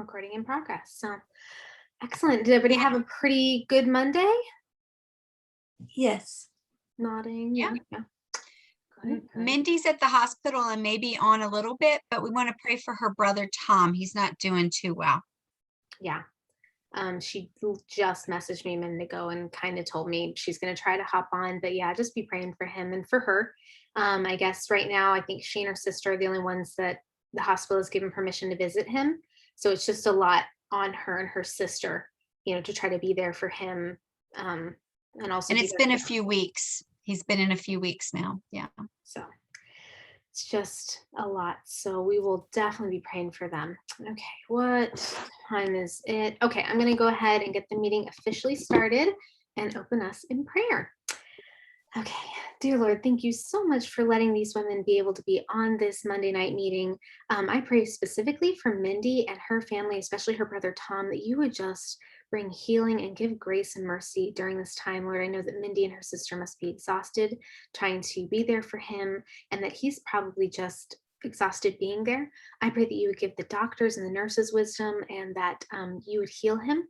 recording in progress. So excellent. Did everybody have a pretty good Monday? Yes. Nodding. Yeah. Yeah. Good. Mindy's at the hospital and maybe on a little bit, but we want to pray for her brother Tom. He's not doing too well. Yeah. She just messaged me a minute ago and kind of told me she's going to try to hop on, but yeah, just be praying for him and for her. I guess right now, I think she and her sister are the only ones that the hospital has given permission to visit him. So it's just a lot on her and her sister, to try to be there for him. And also, And it's been a few weeks. He's been in a few weeks now. Yeah. So it's just a lot. So we will definitely be praying for them. Okay, what time is it? Okay, I'm going to go ahead and get the meeting officially started and open us in prayer. Okay, dear Lord, thank you so much for letting these women be able to be on this Monday night meeting. I pray specifically for Mindy and her family, especially her brother Tom, that you would just bring healing and give grace and mercy during this time. Lord, I know that Mindy and her sister must be exhausted trying to be there for him, and that he's probably just exhausted being there. I pray that you would give the doctors and the nurses wisdom, and that you would heal him.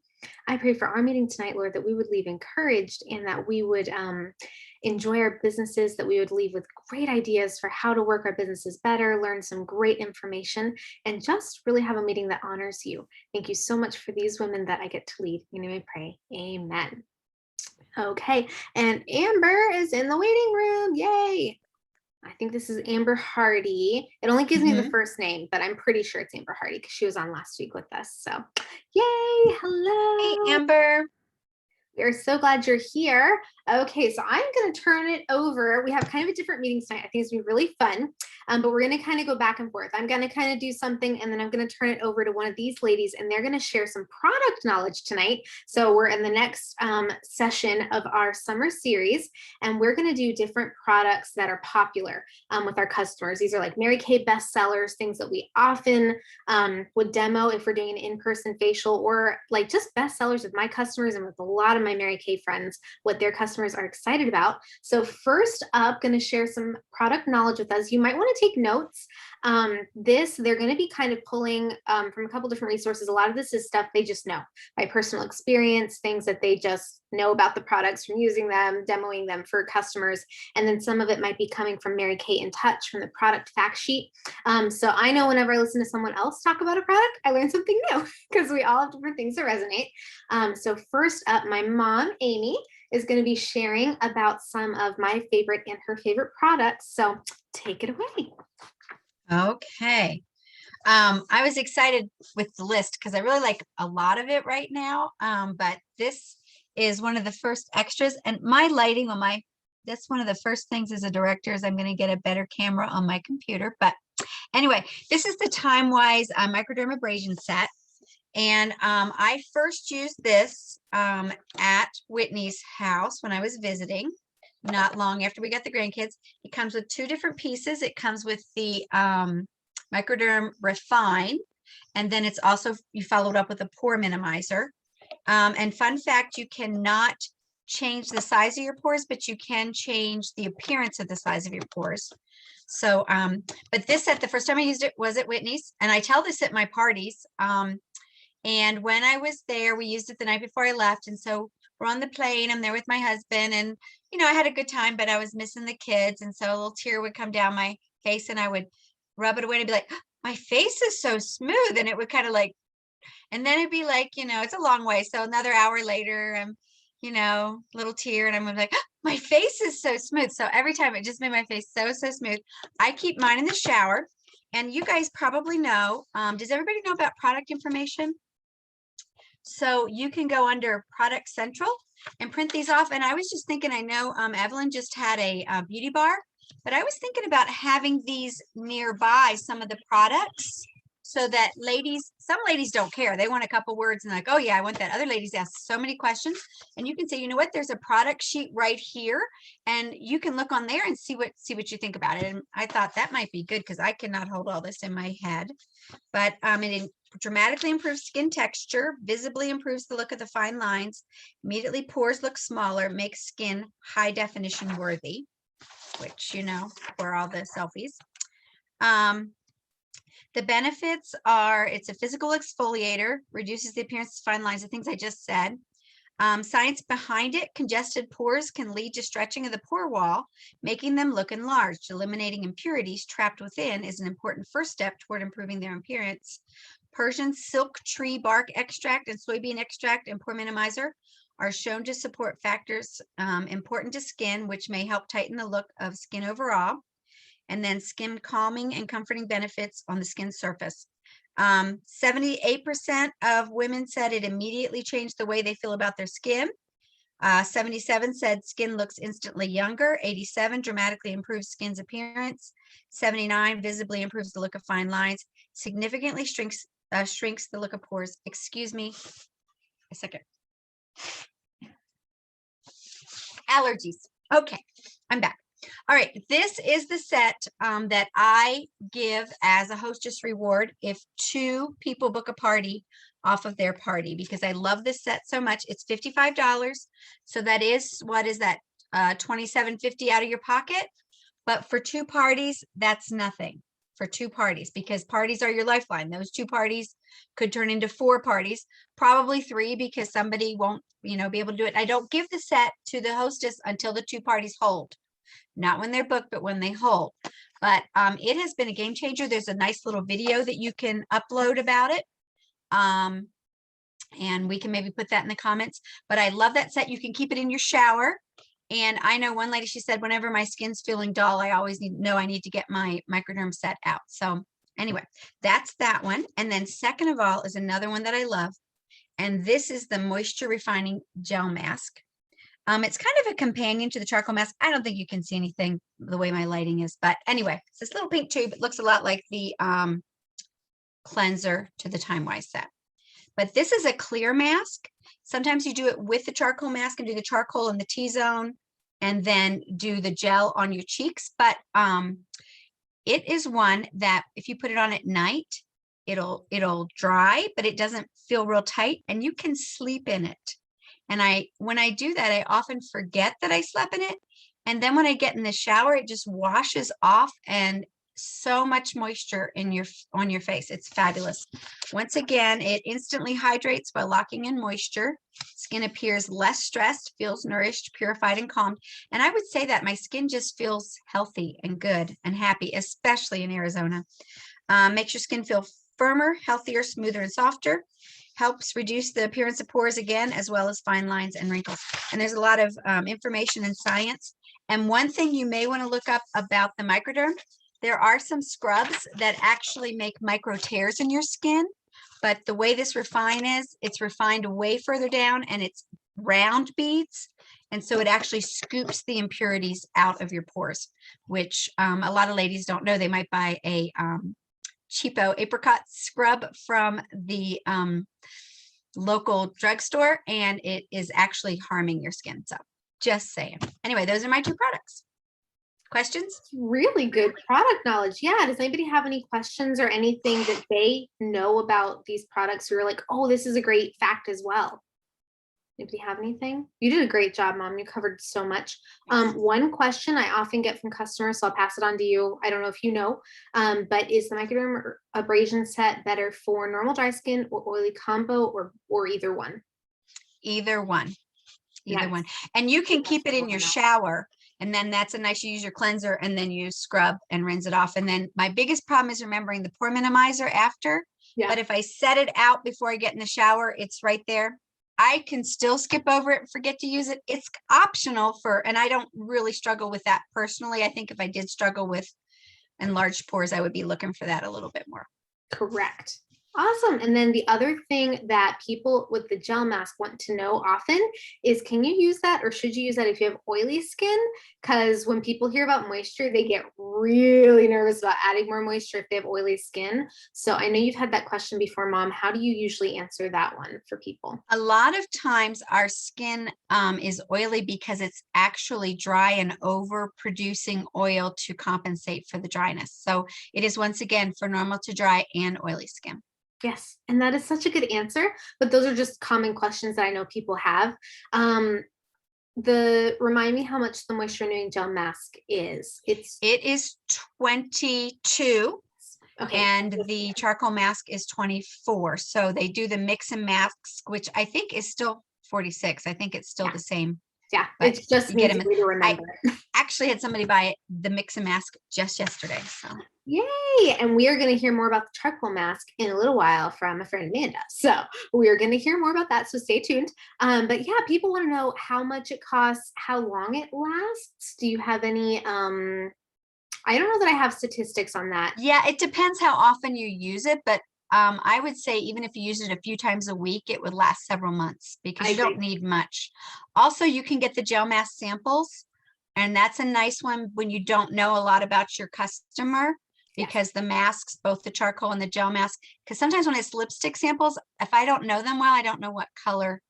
I pray for our meeting tonight, Lord, that we would leave encouraged, and that we would enjoy our businesses, that we would leave with great ideas for how to work our businesses better, learn some great information, and just really have a meeting that honors you. Thank you so much for these women that I get to lead. In your name I pray. Amen. Okay, and Amber is in the waiting room. Yay! I think this is Amber Hardy. It only gives me the first name, but I'm pretty sure it's Amber Hardy because she was on last week with us. So, yay! Hello. Hey, Amber. We are so glad you're here. Okay, so I'm going to turn it over. We have kind of a different meeting tonight. I think it's going to be really fun, but we're going to kind of go back and forth. I'm going to kind of do something, and then I'm going to turn it over to one of these ladies, and they're going to share some product knowledge tonight. So we're in the next session of our summer series, and we're going to do different products that are popular with our customers. These are like Mary Kay bestsellers, things that we often would demo if we're doing an in-person facial, or like just bestsellers with my customers and with a lot of my Mary Kay friends, what their customers are excited about. So first up, going to share some product knowledge with us. You might want to take notes. They're going to be kind of pulling from a couple different resources. A lot of this is stuff they just know by personal experience, things that they just know about the products from using them, demoing them for customers. And then some of it might be coming from Mary Kay in Touch from the product fact sheet. So I know whenever I listen to someone else talk about a product, I learn something new because we all have different things that resonate. So first up, my mom, Amy, is going to be sharing about some of my favorite and her favorite products. So take it away. Okay. I was excited with the list because I really like a lot of it right now. But this is one of the first extras, and my lighting on that's one of the first things as a director is I'm going to get a better camera on my computer. But anyway, this is the Time-Wise microdermabrasion set. And I first used this at Whitney's house when I was visiting, not long after we got the grandkids. It comes with two different pieces. It comes with the Microderm Refine, and then it's also, you followed up with a pore minimizer. And fun fact, you cannot change the size of your pores, but you can change the appearance of the size of your pores. So, but this set, the first time I used it was at Whitney's, and I tell this at my parties. And when I was there, we used it the night before I left. And so we're on the plane, I'm there with my husband, and, I had a good time, but I was missing the kids. And so a little tear would come down my face, and I would rub it away and be like, my face is so smooth. And it would kind of like, and then it'd be like, it's a long way. So another hour later, I'm, little tear, and I'm like, my face is so smooth. So every time it just made my face so smooth. I keep mine in the shower. And you guys probably know, does everybody know about product information? So you can go under Product Central and print these off. And I was just thinking, I know Evelyn just had a beauty bar, but I was thinking about having these nearby, some of the products, so that some ladies don't care. They want a couple words and like, oh yeah, I want that. Other ladies ask so many questions, and you can say, you know what, there's a product sheet right here, and you can look on there and see what you think about it. And I thought that might be good because I cannot hold all this in my head. But it dramatically improves skin texture, visibly improves the look of the fine lines, immediately pores look smaller, makes skin high definition worthy, which, for all the selfies. The benefits are it's a physical exfoliator, reduces the appearance of fine lines, the things I just said. Science behind it, congested pores can lead to stretching of the pore wall, making them look enlarged. Eliminating impurities trapped within is an important first step toward improving their appearance. Persian silk tree bark extract and soybean extract and pore minimizer are shown to support factors important to skin, which may help tighten the look of skin overall. And then skin calming and comforting benefits on the skin surface. 78% of women said it immediately changed the way they feel about their skin. 77 said skin looks instantly younger. 87 dramatically improves skin's appearance. 79 visibly improves the look of fine lines. Significantly shrinks the look of pores. Excuse me a second. Allergies. Okay, I'm back. All right, this is the set that I give as a hostess reward if 2 people book a party off of their party, because I love this set so much. It's $55. So that is, what is that? $27.50 out of your pocket. But for 2 parties, that's nothing for 2 parties, because parties are your lifeline. Those 2 parties could turn into 4 parties, probably 3, because somebody won't, be able to do it. I don't give the set to the hostess until the 2 parties hold. Not when they're booked, but when they hold. But it has been a game changer. There's a nice little video that you can upload about it. And we can maybe put that in the comments. But I love that set. You can keep it in your shower. And I know one lady, she said, whenever my skin's feeling dull, I always I need to get my microderm set out. So anyway, that's that one. And then second of all is another one that I love. And this is the Moisture Refining Gel Mask. It's kind of a companion to the charcoal mask. I don't think you can see anything the way my lighting is, but anyway, it's this little pink tube. It looks a lot like the cleanser to the Time Wise set. But this is a clear mask. Sometimes you do it with the charcoal mask and do the charcoal in the T-zone and then do the gel on your cheeks. But it is one that if you put it on at night, it'll dry, but it doesn't feel real tight and you can sleep in it. And when I do that, I often forget that I slept in it. And then when I get in the shower, it just washes off and so much moisture on your face. It's fabulous. Once again, it instantly hydrates by locking in moisture. Skin appears less stressed, feels nourished, purified, and calmed. And I would say that my skin just feels healthy and good and happy, especially in Arizona. Makes your skin feel firmer, healthier, smoother, and softer. Helps reduce the appearance of pores again, as well as fine lines and wrinkles. And there's a lot of information and science. And one thing you may want to look up about the microderm, there are some scrubs that actually make micro tears in your skin. But the way this refine is, it's refined way further down and it's round beads. And so it actually scoops the impurities out of your pores, which a lot of ladies don't know. They might buy a cheapo apricot scrub from the local drugstore, and it is actually harming your skin. So just saying. Anyway, those are my 2 products. Questions? Really good product knowledge. Yeah. Does anybody have any questions or anything that they know about these products who are like, oh, this is a great fact as well? Anybody have anything? You did a great job, Mom. You covered so much. One question I often get from customers, so I'll pass it on to you. I don't know if you know, but is the microderm abrasion set better for normal dry skin or oily combo, or either one? Either one. Either Yes. one. And you can That's keep it in what your I know. shower. And then that's a nice, you use your cleanser and then you scrub and rinse it off. And then my biggest problem is remembering the pore minimizer after. Yeah. But if I set it out before I get in the shower, it's right there. I can still skip over it and forget to use it. It's optional and I don't really struggle with that personally. I think if I did struggle with enlarged pores, I would be looking for that a little bit more. Correct. Awesome. And then the other thing that people with the gel mask want to know often is, can you use that or should you use that if you have oily skin? Because when people hear about moisture, they get really nervous about adding more moisture if they have oily skin. So I know you've had that question before, Mom. How do you usually answer that one for people? A lot of times our skin is oily because it's actually dry and overproducing oil to compensate for the dryness. So it is, once again, for normal to dry and oily skin. Yes, and that is such a good answer, but those are just common questions that I know people have. Remind me how much the moisture renewing gel mask is. It is $22. Okay. and the charcoal mask is 24. So they do the mix and mask, which I think is still 46. I think it's still Yeah. the same, Yeah. but It's just you an get easy them. way to I remember. actually had somebody buy the mix and mask just yesterday. So Yay! And we are going to hear more about the charcoal mask in a little while from a friend Amanda. So we are going to hear more about that. So stay tuned. But yeah, people want to know how much it costs, how long it lasts. Do you have any? I don't know that I have statistics on that. yeah, it depends how often you use it, but I would say even if you use it a few times a week, it would last several months because I you don't agree. need much. Also, you can get the gel mask samples, and that's a nice one when you don't know a lot about your customer Yes. because the masks, both the charcoal and the gel mask, because sometimes when it's lipstick samples, if I don't know them well, I don't know what color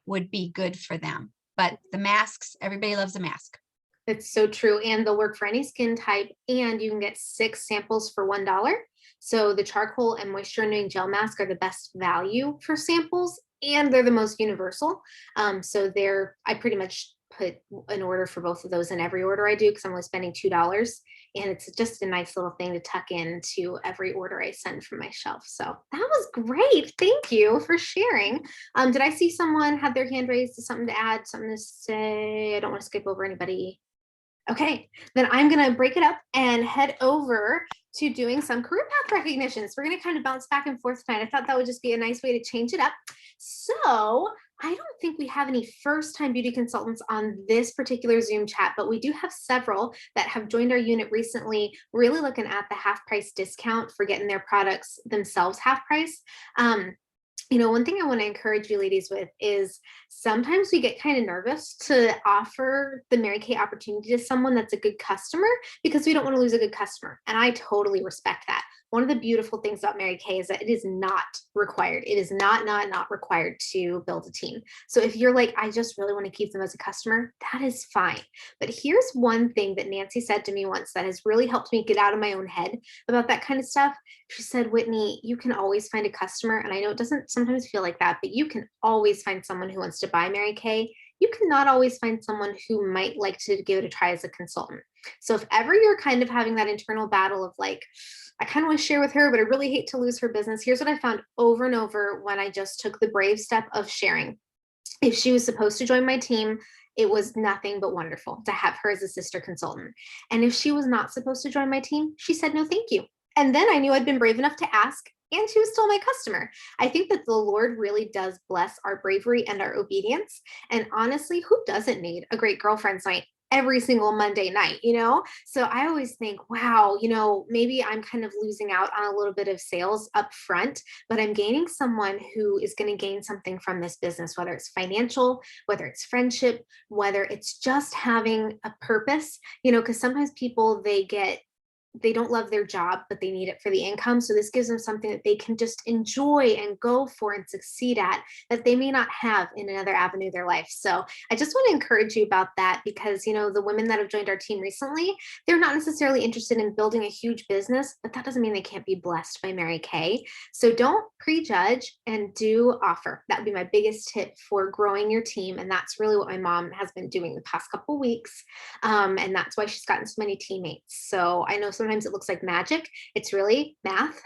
would be good for them. But the masks, everybody loves a mask. It's so true. And they'll work for any skin type. And you can get 6 samples for $1. So the charcoal and moisture renewing gel mask are the best value for samples. And they're the most universal. So I pretty much put an order for both of those in every order I do because I'm only spending $2. And it's just a nice little thing to tuck into every order I send from my shelf. So that was great. Thank you for sharing. Did I see someone have their hand raised? Something to add, something to say? I don't want to skip over anybody. Okay, then I'm gonna break it up and head over to doing some career path recognitions. We're gonna kind of bounce back and forth tonight. I thought that would just be a nice way to change it up. So I don't think we have any first-time beauty consultants on this particular Zoom chat, but we do have several that have joined our unit recently, really looking at the half price discount for getting their products themselves half price. One thing I want to encourage you ladies with is sometimes we get kind of nervous to offer the Mary Kay opportunity to someone that's a good customer because we don't want to lose a good customer. And I totally respect that. One of the beautiful things about Mary Kay is that it is not required. It is not required to build a team. So if you're like, I just really want to keep them as a customer, that is fine. But here's one thing that Nancy said to me once that has really helped me get out of my own head about that kind of stuff. She said, Whitney, you can always find a customer. And I know it doesn't sometimes feel like that, but you can always find someone who wants to buy Mary Kay. You cannot always find someone who might like to give it a try as a consultant. So if ever you're kind of having that internal battle of like, I kind of want to share with her, but I really hate to lose her business. Here's what I found over and over when I just took the brave step of sharing. If she was supposed to join my team, it was nothing but wonderful to have her as a sister consultant. And if she was not supposed to join my team, she said no, thank you. And then I knew I'd been brave enough to ask, and she was still my customer. I think that the Lord really does bless our bravery and our obedience. And honestly, who doesn't need a great girlfriend's night every single Monday night? So I always think, wow, maybe I'm kind of losing out on a little bit of sales up front, but I'm gaining someone who is going to gain something from this business, whether it's financial, whether it's friendship, whether it's just having a purpose, because sometimes people, they don't love their job, but they need it for the income. So this gives them something that they can just enjoy and go for and succeed at that they may not have in another avenue of their life. So I just want to encourage you about that because, the women that have joined our team recently, they're not necessarily interested in building a huge business, but that doesn't mean they can't be blessed by Mary Kay. So don't prejudge and do offer. That would be my biggest tip for growing your team. And that's really what my mom has been doing the past couple of weeks. And that's why she's gotten so many teammates. So I know sometimes it looks like magic. It's really math.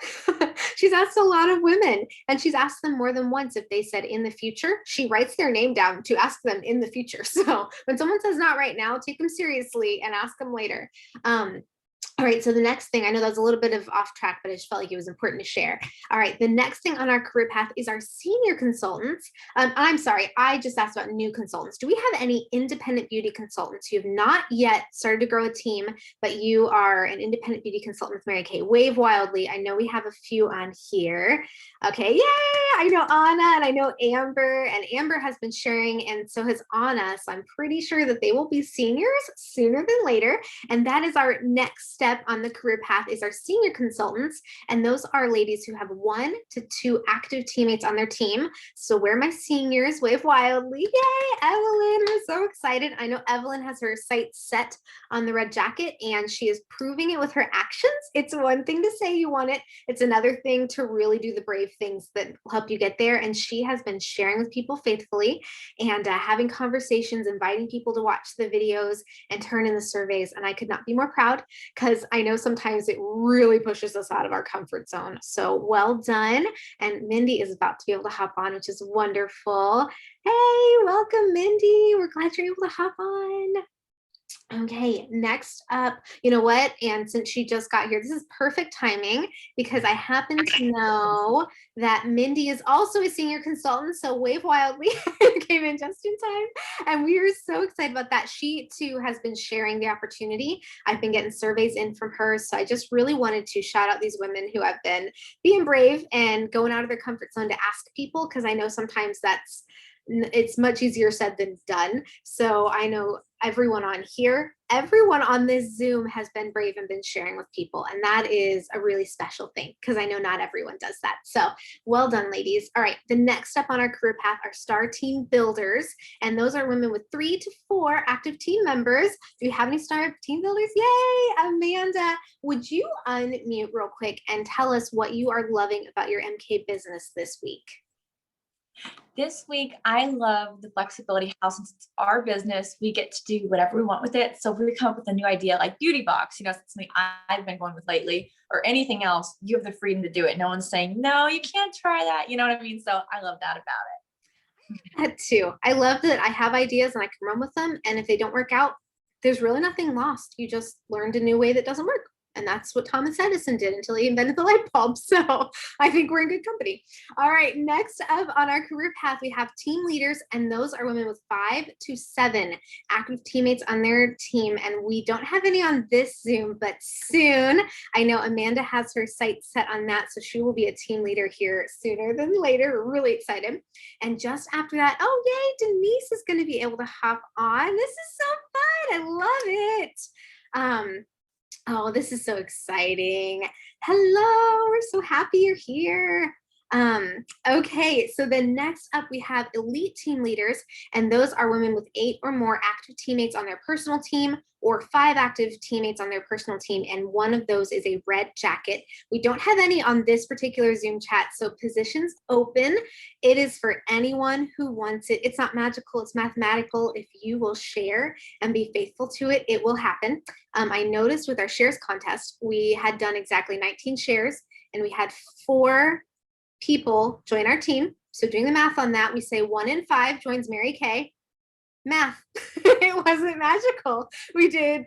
She's asked a lot of women and she's asked them more than once if they said in the future. She writes their name down to ask them in the future. So when someone says not right now, take them seriously and ask them later. All right, so the next thing, I know that was a little bit of off track, but I just felt like it was important to share. All right, the next thing on our career path is our senior consultants. I'm sorry, I just asked about new consultants. Do we have any independent beauty consultants who have not yet started to grow a team, but you are an independent beauty consultant with Mary Kay? Wave wildly. I know we have a few on here. Okay, yay! I know Anna and I know Amber, and Amber has been sharing, and so has Anna. So I'm pretty sure that they will be seniors sooner than later. And that is our next step on the career path is our senior consultants. And those are ladies who have 1 to 2 active teammates on their team. So we're my seniors, wave wildly. Yay, Evelyn, we're so excited. I know Evelyn has her sights set on the red jacket and she is proving it with her actions. It's one thing to say you want it. It's another thing to really do the brave things that help you get there. And she has been sharing with people faithfully and having conversations, inviting people to watch the videos and turn in the surveys. And I could not be more proud because I know sometimes it really pushes us out of our comfort zone. So well done. And Mindy is about to be able to hop on, which is wonderful. Hey, welcome, Mindy. We're glad you're able to hop on. Okay, next up, you know what? And since she just got here, this is perfect timing because I happen to know that Mindy is also a senior consultant. So Wave Wildly came in just in time. And we are so excited about that. She too has been sharing the opportunity. I've been getting surveys in from her. So I just really wanted to shout out these women who have been being brave and going out of their comfort zone to ask people, because I know sometimes it's much easier said than done. So I know everyone on here, everyone on this Zoom has been brave and been sharing with people. And that is a really special thing because I know not everyone does that. So well done, ladies. All right, the next step on our career path are star team builders. And those are women with 3 to 4 active team members. Do we have any star team builders? Yay, Amanda. Would you unmute real quick and tell us what you are loving about your MK business this week? This week, I love the flexibility how since it's our business, we get to do whatever we want with it. So if we come up with a new idea like beauty box, something I've been going with lately, or anything else, you have the freedom to do it. No one's saying, no, you can't try that. You know what I mean? So I love that about it. That too. I love that I have ideas and I can run with them. And if they don't work out, there's really nothing lost. You just learned a new way that doesn't work. And that's what Thomas Edison did until he invented the light bulb. So I think we're in good company. All right, next up on our career path, we have team leaders, and those are women with 5 to 7 active teammates on their team. And we don't have any on this Zoom, but soon. I know Amanda has her sights set on that, so she will be a team leader here sooner than later. We're really excited. And just after that, oh, yay, Denise is going to be able to hop on. This is so fun. I love it. Oh, this is so exciting. Hello, we're so happy you're here. Okay, so then next up we have elite team leaders, and those are women with 8 or more active teammates on their personal team or 5 active teammates on their personal team, and one of those is a red jacket. We don't have any on this particular Zoom chat, so positions open. It is for anyone who wants it. It's not magical, it's mathematical. If you will share and be faithful to it, it will happen. I noticed with our shares contest, we had done exactly 19 shares, and we had 4 people join our team. So doing the math on that, we say 1 in 5 joins Mary Kay. Math. It wasn't magical. We did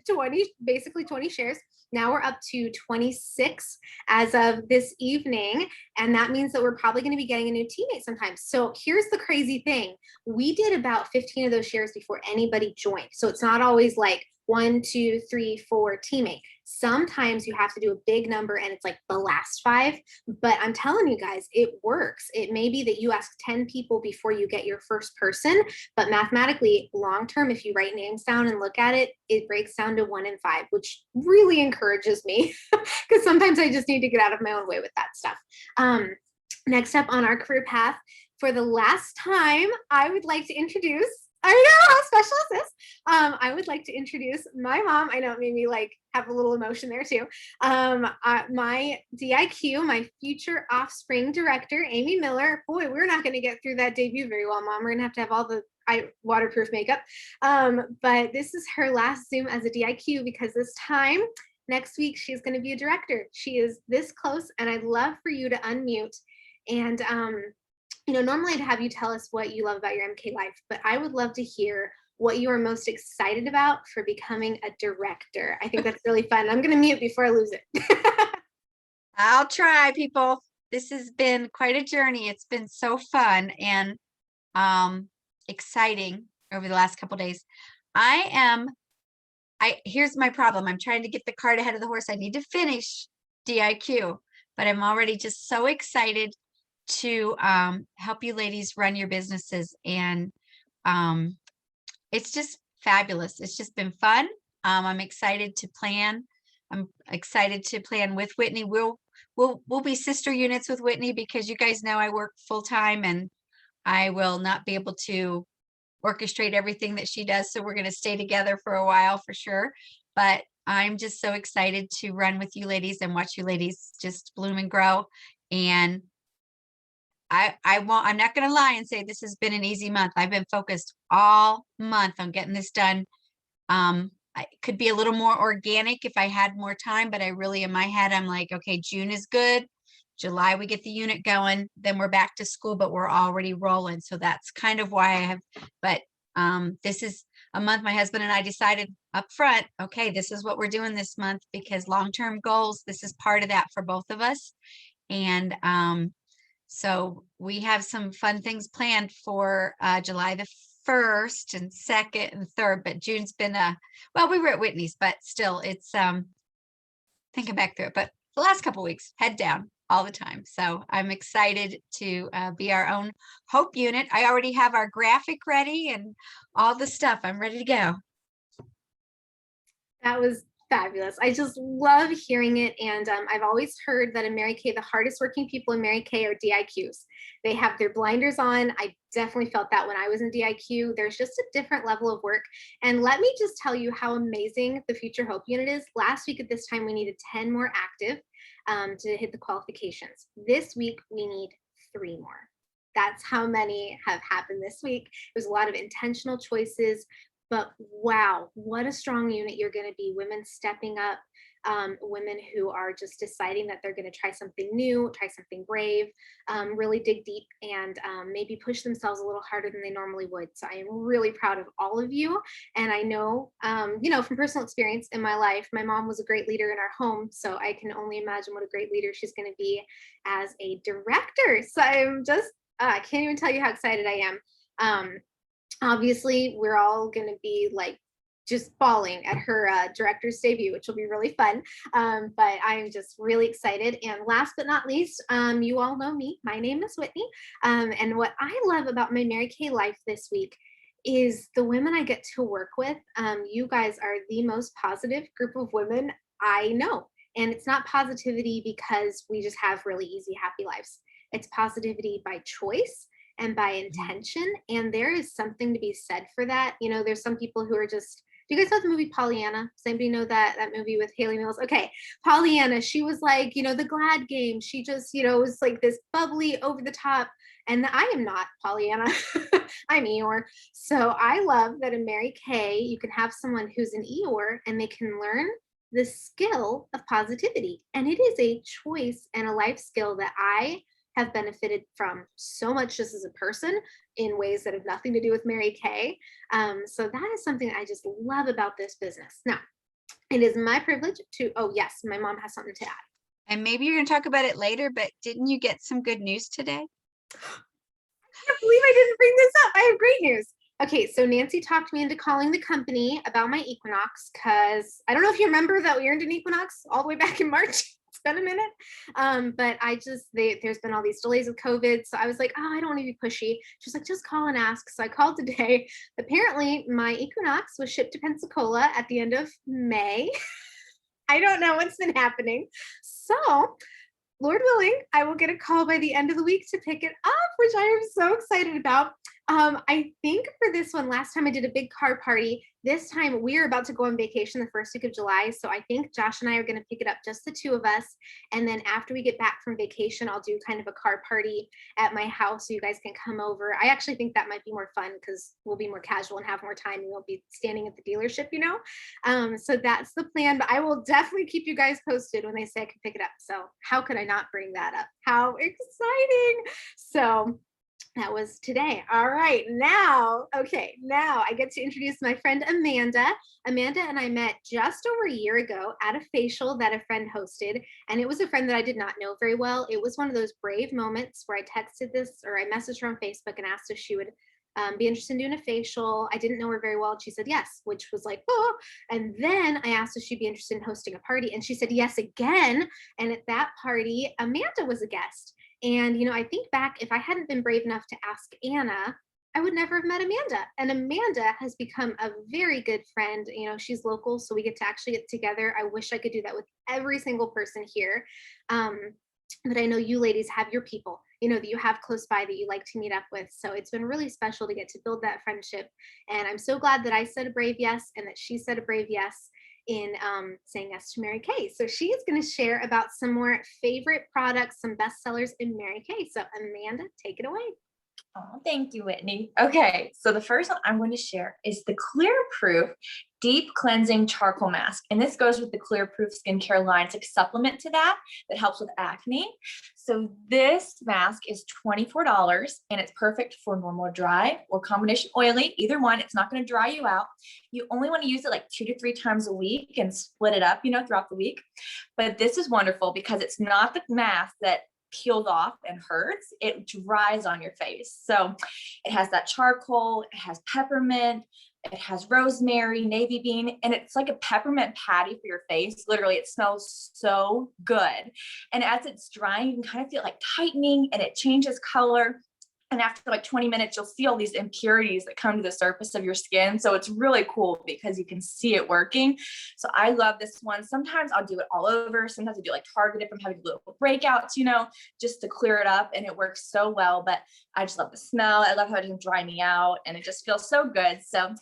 basically 20 shares. Now we're up to 26 as of this evening. And that means that we're probably going to be getting a new teammate sometime. So here's the crazy thing. We did about 15 of those shares before anybody joined. So it's not always like 1, 2, 3, 4 teammate. Sometimes you have to do a big number and it's like the last 5, but I'm telling you guys, it works. It may be that you ask 10 people before you get your first person, but mathematically long term, if you write names down and look at it, it breaks down to 1 in 5, which really encourages me because sometimes I just need to get out of my own way with that stuff. Next up on our career path, for the last time, I would like to introduce, I know how special is this. I would like to introduce my mom. I know it made me like have a little emotion there too. My DIQ, my future offspring director, Amy Miller. Boy, we're not going to get through that debut very well, Mom. We're going to have all the waterproof makeup. But this is her last Zoom as a DIQ because this time next week she's going to be a director. She is this close, and I'd love for you to unmute and normally I'd have you tell us what you love about your MK life, but I would love to hear what you are most excited about for becoming a director. I think that's really fun. I'm going to mute before I lose it. I'll try, people. This has been quite a journey. It's been so fun and exciting over the last couple days. Here's my problem. I'm trying to get the cart ahead of the horse. I need to finish DIQ, but I'm already just so excited to help you ladies run your businesses, and it's just fabulous. It's just been fun. I'm excited to plan. I'm excited to plan with Whitney. We'll be sister units with Whitney because you guys know I work full-time and I will not be able to orchestrate everything that she does. So we're going to stay together for a while for sure. But I'm just so excited to run with you ladies and watch you ladies just bloom and grow. And I'm not going to lie and say this has been an easy month. I've been focused all month on getting this done I could be a little more organic if I had more time, but I really, in my head, I'm like, okay, June is good. July, we get the unit going, then we're back to school, but we're already rolling. So that's kind of why I have, but this is a month my husband and I decided up front, okay, this is what we're doing this month because long-term goals, this is part of that for both of us. And so we have some fun things planned for July the 1st and 2nd and 3rd, but June's been well, we were at Whitney's, but still it's thinking back through it. But the last couple of weeks, head down all the time. So I'm excited to be our own Hope unit. I already have our graphic ready and all the stuff. I'm ready to go. That was fabulous. I just love hearing it. And I've always heard that in Mary Kay, the hardest working people in Mary Kay are DIQs. They have their blinders on. I definitely felt that when I was in DIQ. There's just a different level of work. And let me just tell you how amazing the Future Hope unit is. Last week at this time, we needed 10 more active to hit the qualifications. This week, we need 3 more. That's how many have happened this week. There's a lot of intentional choices. But wow, what a strong unit you're going to be. Women stepping up, women who are just deciding that they're going to try something new, try something brave, really dig deep and maybe push themselves a little harder than they normally would. So I am really proud of all of you. And I know, from personal experience in my life, my mom was a great leader in our home. So I can only imagine what a great leader she's going to be as a director. So I'm just, I can't even tell you how excited I am. Obviously, we're all going to be like just falling at her director's debut, which will be really fun. But I'm just really excited. And last but not least, you all know me. My name is Whitney. And what I love about my Mary Kay life this week is the women I get to work with. You guys are the most positive group of women I know. And it's not positivity because we just have really easy, happy lives. It's positivity by choice and by intention. And there is something to be said for that. There's some people who are just, do you guys know the movie Pollyanna? Does anybody know that movie with Haley Mills? Okay. Pollyanna, she was like, the glad game. She just, was like this bubbly over the top. And I am not Pollyanna. I'm Eeyore. So I love that in Mary Kay, you can have someone who's an Eeyore and they can learn the skill of positivity. And it is a choice and a life skill that I have benefited from so much just as a person in ways that have nothing to do with Mary Kay. So that is something I just love about this business. Now, it is my privilege to, oh yes, my mom has something to add. And maybe you're going to talk about it later, but didn't you get some good news today? I can't believe I didn't bring this up. I have great news. Okay, so Nancy talked me into calling the company about my equinox because I don't know if you remember that we earned an equinox all the way back in March. It's been a minute. But there's been all these delays with COVID. So I was like, oh, I don't want to be pushy. She's like, just call and ask. So I called today. Apparently my equinox was shipped to Pensacola at the end of May. I don't know what's been happening. So Lord willing, I will get a call by the end of the week to pick it up, which I am so excited about. I think for this one, last time I did a big car party. This time we are about to go on vacation the first week of July. So I think Josh and I are going to pick it up, just the 2 of us. And then after we get back from vacation, I'll do kind of a car party at my house so you guys can come over. I actually think that might be more fun because we'll be more casual and have more time. We won't be standing at the dealership, So that's the plan. But I will definitely keep you guys posted when they say I can pick it up. So how could I not bring that up? How exciting. So that was today. All right. Now I get to introduce my friend Amanda. Amanda and I met just over a year ago at a facial that a friend hosted. And it was a friend that I did not know very well. It was one of those brave moments where I messaged her on Facebook and asked if she would be interested in doing a facial. I didn't know her very well. And she said yes, which was like, oh. And then I asked if she'd be interested in hosting a party. And she said yes again. And at that party, Amanda was a guest. And, I think back, if I hadn't been brave enough to ask Anna, I would never have met Amanda. And Amanda has become a very good friend. She's local, so we get to actually get together. I wish I could do that with every single person here. But I know you ladies have your people, that you have close by that you like to meet up with. So it's been really special to get to build that friendship. And I'm so glad that I said a brave yes and that she said a brave yes in saying yes to Mary Kay. So she's going to share about some more favorite products, some bestsellers in Mary Kay. So Amanda, take it away. Oh, thank you, Whitney. Okay, so the first one I'm going to share is the Clear Proof Deep Cleansing Charcoal Mask. And this goes with the Clear Proof skincare line. It's like a supplement to that that helps with acne. So this mask is $24 and it's perfect for normal dry or combination oily, either one. It's not going to dry you out. You only want to use it like 2 to 3 times a week and split it up, throughout the week. But this is wonderful because it's not the mask that peels off and hurts, it dries on your face. So it has that charcoal, it has peppermint, it has rosemary, navy bean, and it's like a peppermint patty for your face. Literally, it smells so good. And as it's drying, you can kind of feel like tightening and it changes color. And after like 20 minutes, you'll see all these impurities that come to the surface of your skin. So it's really cool because you can see it working. So I love this one. Sometimes I'll do it all over. Sometimes I do like target if I'm having little breakouts, just to clear it up. And it works so well. But I just love the smell. I love how it doesn't dry me out. And it just feels so good. So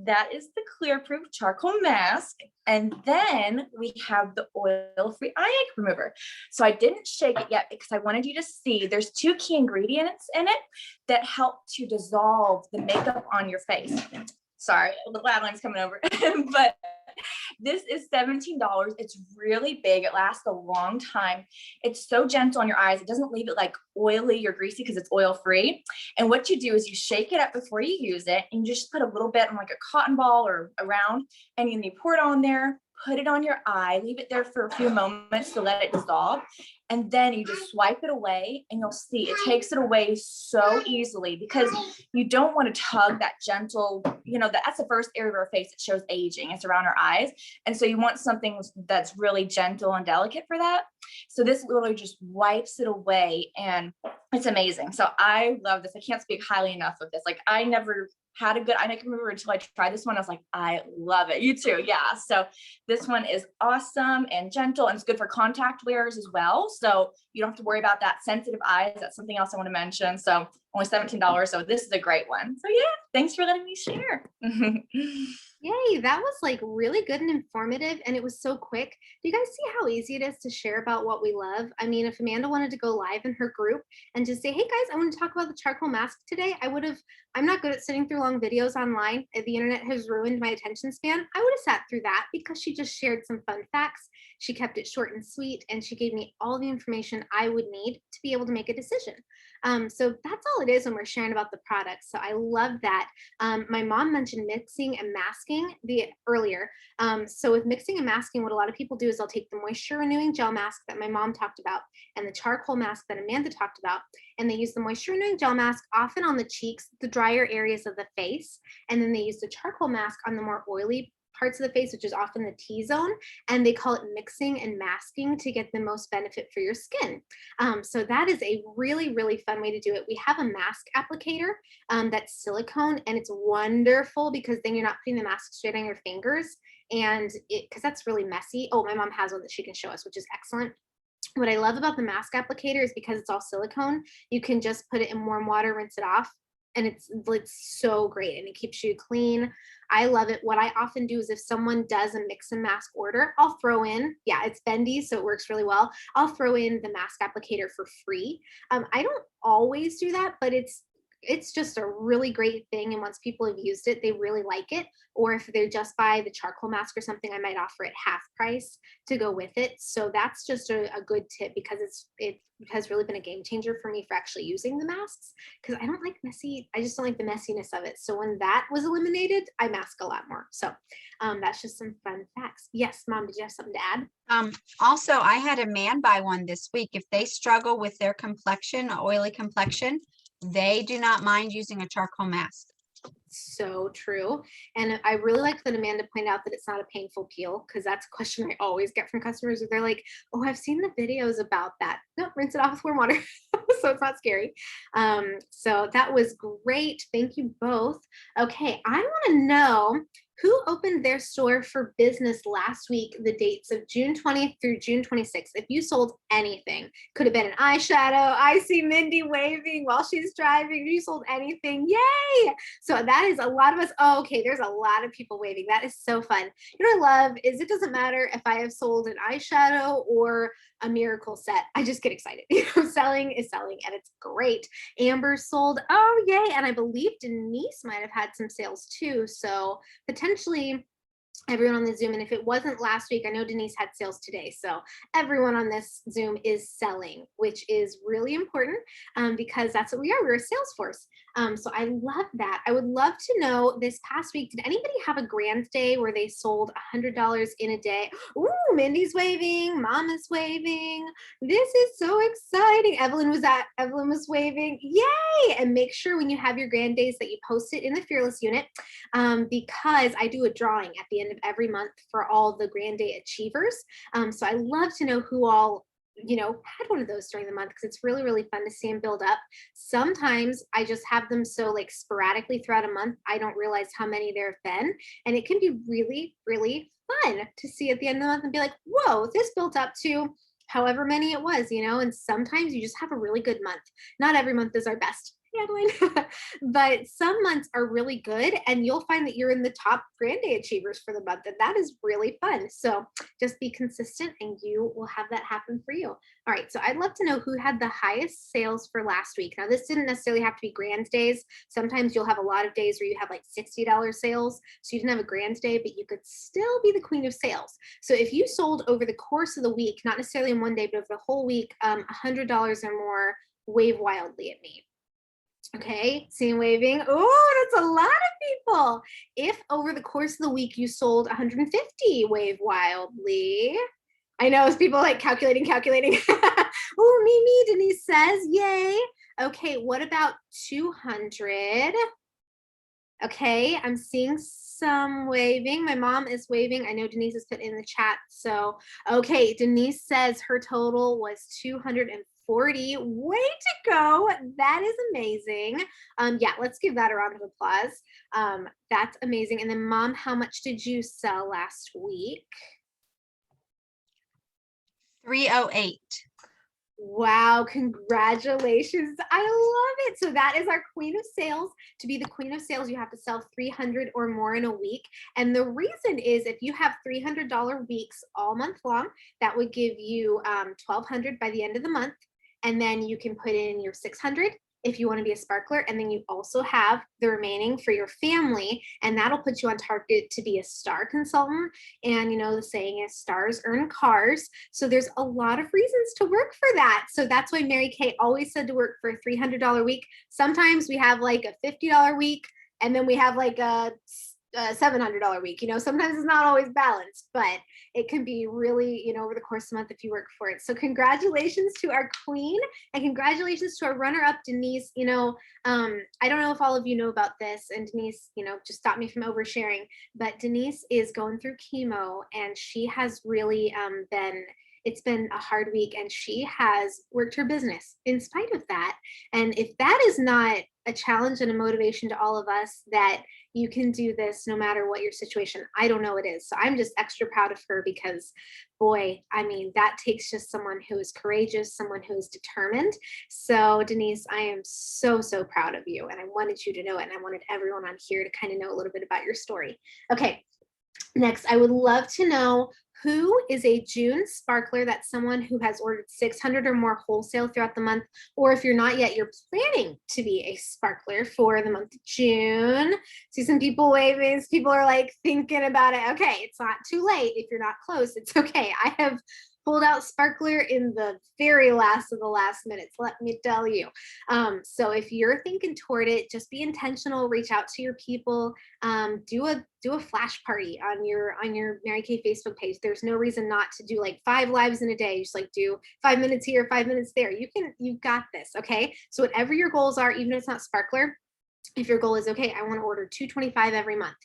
that is the Clear Proof Charcoal Mask. And then we have the oil-free eye ache remover. So I didn't shake it yet because I wanted you to see there's 2 key ingredients in it that help to dissolve the makeup on your face. Sorry, the loud line's coming over, but this is $17. It's really big. It lasts a long time. It's so gentle on your eyes. It doesn't leave it like oily or greasy because it's oil free. And what you do is you shake it up before you use it and you just put a little bit on like a cotton ball or around, and then you pour it on there, put it on your eye, leave it there for a few moments to let it dissolve. And then you just swipe it away and you'll see it takes it away so easily because you don't want to tug that gentle, that's the first area of our face that shows aging. It's around our eyes. And so you want something that's really gentle and delicate for that. So this literally just wipes it away and it's amazing. So I love this. I can't speak highly enough of this. Like I never had a good eye makeup remover until I tried this one. I was like, I love it. You too. Yeah. So this one is awesome and gentle and it's good for contact wearers as well. So you don't have to worry about that sensitive eyes. That's something else I want to mention. So only $17. So this is a great one. So yeah, thanks for letting me share. Yay, that was like really good and informative, and it was so quick. Do you guys see how easy it is to share about what we love? I mean, if Amanda wanted to go live in her group and just say, hey guys, I want to talk about the charcoal mask today, I'm not good at sitting through long videos online. The internet has ruined my attention span. I would have sat through that because she just shared some fun facts. She kept it short and sweet, and she gave me all the information I would need to be able to make a decision. So that's all it is when we're sharing about the products. So I love that. My mom mentioned mixing and masking earlier. So with mixing and masking, what a lot of people do is they'll take the moisture renewing gel mask that my mom talked about and the charcoal mask that Amanda talked about, and they use the moisture renewing gel mask often on the cheeks, the drier areas of the face, and then they use the charcoal mask on the more oily parts of the face, which is often the T-zone, and they call it mixing and masking to get the most benefit for your skin. So that is a really, really fun way to do it. We have a mask applicator that's silicone, and it's wonderful because then you're not putting the mask straight on your fingers, and because that's really messy. Oh, my mom has one that she can show us, which is excellent. What I love about the mask applicator is because it's all silicone, you can just put it in warm water, rinse it off, and it's so great and it keeps you clean. I love it. What I often do is if someone does a mix and mask order, I'll throw in, yeah, it's bendy, so it works really well. I'll throw in the mask applicator for free. I don't always do that, but it's just a really great thing. And once people have used it, they really like it. Or if they just buy the charcoal mask or something, I might offer it half price to go with it. So that's just a good tip because it has really been a game changer for me for actually using the masks because I just don't like the messiness of it. So when that was eliminated, I mask a lot more. So that's just some fun facts. Yes, Mom, did you have something to add? Also, I had a man buy one this week. If they struggle with their complexion, oily complexion, they do not mind using a charcoal mask. So true. And I really like that Amanda pointed out that it's not a painful peel because that's a question I always get from customers. They're like, oh, I've seen the videos about that. No, rinse it off with warm water. So it's not scary. So that was great. Thank you both. Okay, I want to know, Who opened their store for business last week, the dates of June 20th through June 26th? If you sold anything, could have been an eyeshadow. I see Mindy waving while she's driving. You sold anything. Yay. So that is a lot of us. Oh, okay. There's a lot of people waving. That is so fun. You know what I love is it doesn't matter if I have sold an eyeshadow or a miracle set. I just get excited. Selling is selling and it's great. Amber sold. Oh, yay. And I believe Denise might have had some sales too. So potentially everyone on the Zoom. And if it wasn't last week, I know Denise had sales today. So everyone on this Zoom is selling, which is really important because that's what we are. We're a sales force. So I love that. I would love to know this past week, did anybody have a grand day where they sold $100 in a day? Ooh, Mindy's waving, Mama's waving. This is so exciting. Evelyn was waving. Yay. And make sure when you have your grand days that you post it in the Fearless unit because I do a drawing at the end of every month for all the Grand Day Achievers. So I love to know who all, had one of those during the month because it's really, really fun to see them build up. Sometimes I just have them so like sporadically throughout a month, I don't realize how many there have been. And it can be really, really fun to see at the end of the month and be like, whoa, this built up to however many it was, and sometimes you just have a really good month. Not every month is our best. But some months are really good and you'll find that you're in the top Grand Day Achievers for the month, and that is really fun. So just be consistent and you will have that happen for you. All right, so I'd love to know who had the highest sales for last week. Now this didn't necessarily have to be grand days. Sometimes you'll have a lot of days where you have like $60 sales, so you didn't have a grand day, but you could still be the queen of sales. So if you sold over the course of the week, not necessarily in one day, but over the whole week, $100 or more, wave wildly at me. Okay, seeing waving. Oh, that's a lot of people. If over the course of the week you sold 150, wave wildly. I know as people like calculating. Oh, me, Denise says, yay. Okay, what about 200? Okay, I'm seeing some waving. My mom is waving. I know Denise has put in the chat. So, okay, Denise says her total was 240. Way to go. That is amazing. Yeah, let's give that a round of applause. That's amazing. And then Mom, how much did you sell last week? 308. Wow, congratulations. I love it. So that is our queen of sales. To be the queen of sales, you have to sell 300 or more in a week. And the reason is if you have $300 weeks all month long, that would give you 1,200 by the end of the month. And then you can put in your 600 if you want to be a sparkler. And then you also have the remaining for your family. And that'll put you on target to be a star consultant. And the saying is stars earn cars. So there's a lot of reasons to work for that. So that's why Mary Kay always said to work for a $300 week. Sometimes we have like a $50 week. And then we have like a $700 week. Sometimes it's not always balanced, but it can be really, over the course of the month if you work for it. So congratulations to our queen and congratulations to our runner-up, Denise. I don't know if all of you know about this, and Denise, just stop me from oversharing, but Denise is going through chemo and she has really it's been a hard week and she has worked her business in spite of that. And if that is not a challenge and a motivation to all of us that you can do this no matter what your situation, I don't know it is. So I'm just extra proud of her because boy, that takes just someone who is courageous, someone who is determined. So Denise, I am so, so proud of you. And I wanted you to know it. And I wanted everyone on here to kind of know a little bit about your story. Okay. Next, I would love to know who is a June sparkler. That's someone who has ordered 600 or more wholesale throughout the month, or if you're not yet, you're planning to be a sparkler for the month of June. See some people waving. People are like thinking about it. Okay, it's not too late. If you're not close, it's okay. I have pulled out sparkler in the very last of the last minutes, let me tell you. So if you're thinking toward it, just be intentional, reach out to your people, do a flash party on your Mary Kay Facebook page. There's no reason not to do like 5 lives in a day. Just like do 5 minutes here, 5 minutes there. You've got this. Okay. So whatever your goals are, even if it's not sparkler, if your goal is, okay, I want to order 225 every month,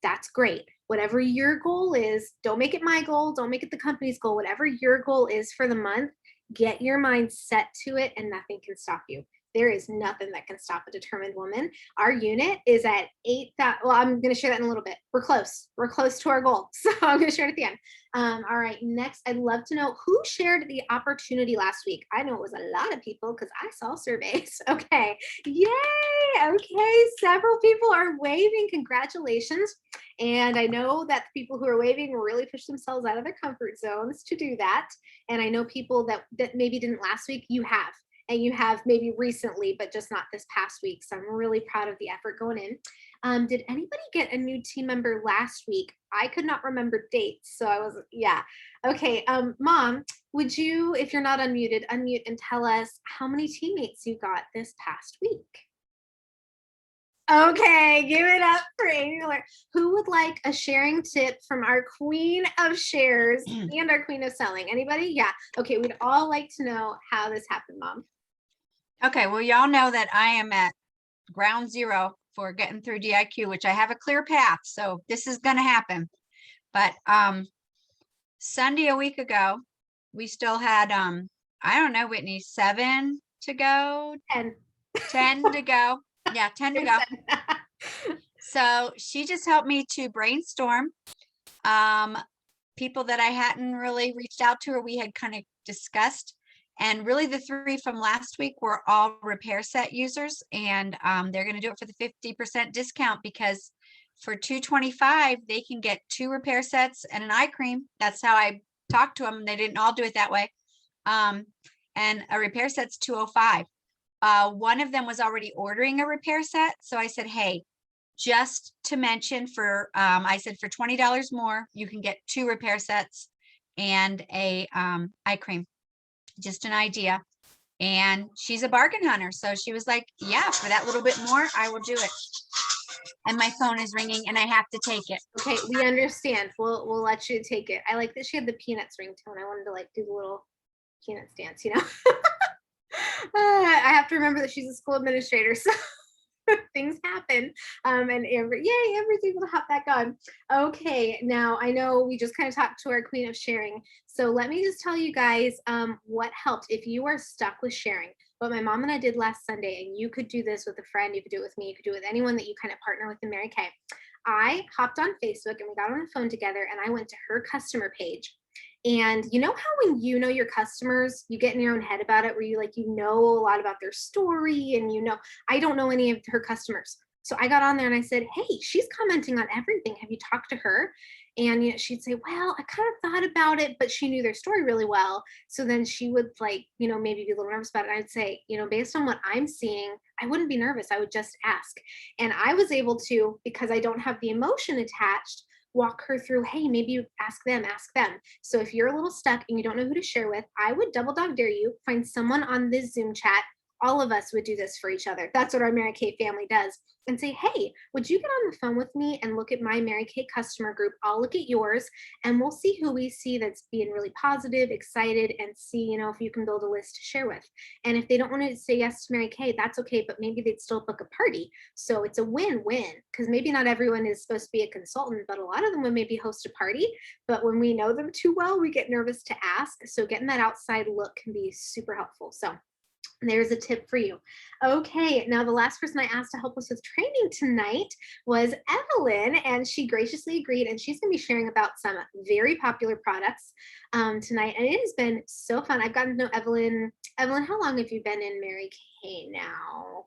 that's great. Whatever your goal is, don't make it my goal, don't make it the company's goal. Whatever your goal is for the month, get your mind set to it and nothing can stop you. there is nothing that can stop a determined woman. Our unit is at 8,000. Well, I'm going to share that in a little bit. We're close. We're close to our goal. So I'm going to share it at the end. All right. Next, I'd love to know who shared the opportunity last week. I know it was a lot of people because I saw surveys. Okay. Yay. Okay. Several people are waving. Congratulations. And I know that the people who are waving really push themselves out of their comfort zones to do that. And I know people that maybe didn't last week, you have. And you have maybe recently, but just not this past week. So I'm really proud of the effort going in. Did anybody get a new team member last week? I could not remember dates. So I was, yeah. Okay. Mom, would you, if you're not unmuted, unmute and tell us how many teammates you got this past week? Okay, give it up for Amy Miller. Who would like a sharing tip from our queen of shares and our queen of selling? Anybody? Yeah. Okay, we'd all like to know how this happened, Mom. Okay, well, y'all know that I am at ground zero for getting through DIQ, which I have a clear path. So this is going to happen. But Sunday a week ago, we still had, I don't know, Whitney, 7 to go, 10 to go. Yeah, 10 to go. So she just helped me to brainstorm people that I hadn't really reached out to or we had kind of discussed. And really the 3 from last week were all repair set users, and they're going to do it for the 50% discount because for $225 they can get 2 repair sets and an eye cream. That's how I talked to them. They didn't all do it that way. And a repair set's $205. One of them was already ordering a repair set, so I said, hey, just to mention for I said for $20 more you can get 2 repair sets and a eye cream. Just an idea. And she's a bargain hunter. So she was like, yeah, for that little bit more, I will do it. And my phone is ringing and I have to take it. Okay, we understand. We'll let you take it. I like that she had the peanuts ringtone. I wanted to like do the little peanuts dance, you know. I have to remember that she's a school administrator, so things happen. And Amber, yay, Amber's able to hop back on. Okay, now I know we just kind of talked to our queen of sharing. So let me just tell you guys what helped if you are stuck with sharing. What my mom and I did last Sunday, and you could do this with a friend, you could do it with me, you could do it with anyone that you kind of partner with in Mary Kay. I hopped on Facebook and we got on the phone together and I went to her customer page. And you know how when you know your customers, you get in your own head about it, where you like, you know a lot about their story and you know, I don't know any of her customers. So I got on there and I said, hey, she's commenting on everything. Have you talked to her? And you know, she'd say, well, I kind of thought about it, but she knew their story really well. So then she would like, you know, maybe be a little nervous about it. I'd say, you know, based on what I'm seeing, I wouldn't be nervous. I would just ask. And I was able to, because I don't have the emotion attached, walk her through, hey, maybe you ask them. So if you're a little stuck and you don't know who to share with, I would double dog dare you, find someone on this Zoom chat. All of us would do this for each other. That's what our Mary Kay family does. And say, hey, would you get on the phone with me and look at my Mary Kay customer group? I'll look at yours and we'll see who we see that's being really positive, excited, and see, you know, if you can build a list to share with. And if they don't want to say yes to Mary Kay, that's okay, but maybe they'd still book a party. So it's a win-win, because maybe not everyone is supposed to be a consultant, but a lot of them would maybe host a party. But when we know them too well, we get nervous to ask. So getting that outside look can be super helpful. So there's a tip for you. Okay, now the last person I asked to help us with training tonight was Evelyn, and she graciously agreed, and she's going to be sharing about some very popular products tonight, and it has been so fun. I've gotten to know Evelyn. Evelyn, how long have you been in Mary Kay now?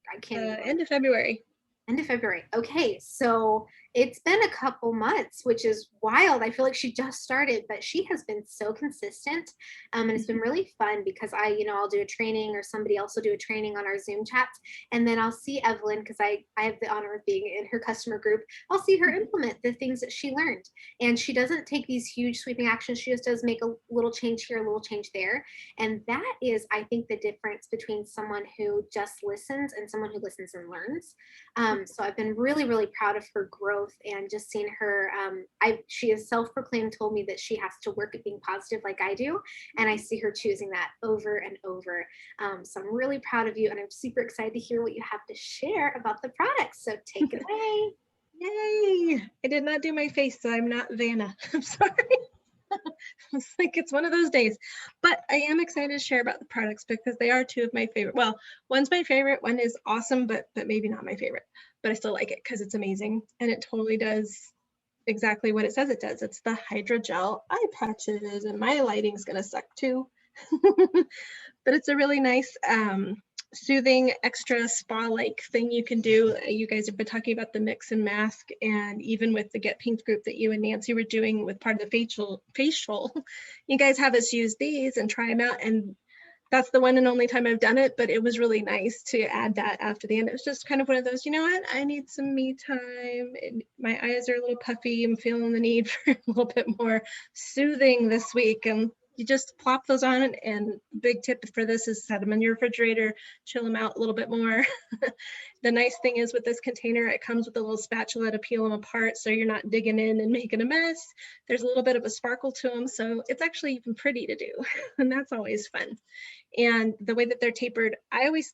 I can't even End of February. End of February. Okay, so it's been a couple months, which is wild. I feel like she just started, but she has been so consistent. And it's been really fun because I'll do a training or somebody else will do a training on our Zoom chats. And then I'll see Evelyn, because I have the honor of being in her customer group. I'll see her implement the things that she learned. And she doesn't take these huge sweeping actions. She just does make a little change here, a little change there. And that is, I think, the difference between someone who just listens and someone who listens and learns. So I've been really, really proud of her growth and just seeing her. She has self-proclaimed told me that she has to work at being positive like I do. And I see her choosing that over and over. So I'm really proud of you. And I'm super excited to hear what you have to share about the products. So take it away. Yay! I did not do my face, so I'm not Vanna. I'm sorry. It's like it's one of those days. But I am excited to share about the products because they are two of my favorite. Well, one's my favorite, one is awesome, but maybe not my favorite. But I still like it because it's amazing. And it totally does exactly what it says it does. It's the hydrogel eye patches, and my lighting's gonna suck too. But it's a really nice soothing extra spa-like thing you can do. You guys have been talking about the mix and mask, and even with the Get Pink group that you and Nancy were doing with part of the facial, you guys have us use these and try them out. And that's the one and only time I've done it, but it was really nice to add that after the end. It was just kind of one of those, you know what, I need some me time. My eyes are a little puffy. I'm feeling the need for a little bit more soothing this week. And you just plop those on, and big tip for this is set them in your refrigerator, chill them out a little bit more. The nice thing is with this container, it comes with a little spatula to peel them apart so you're not digging in and making a mess. There's a little bit of a sparkle to them, so it's actually even pretty to do, and that's always fun. And the way that they're tapered, I always,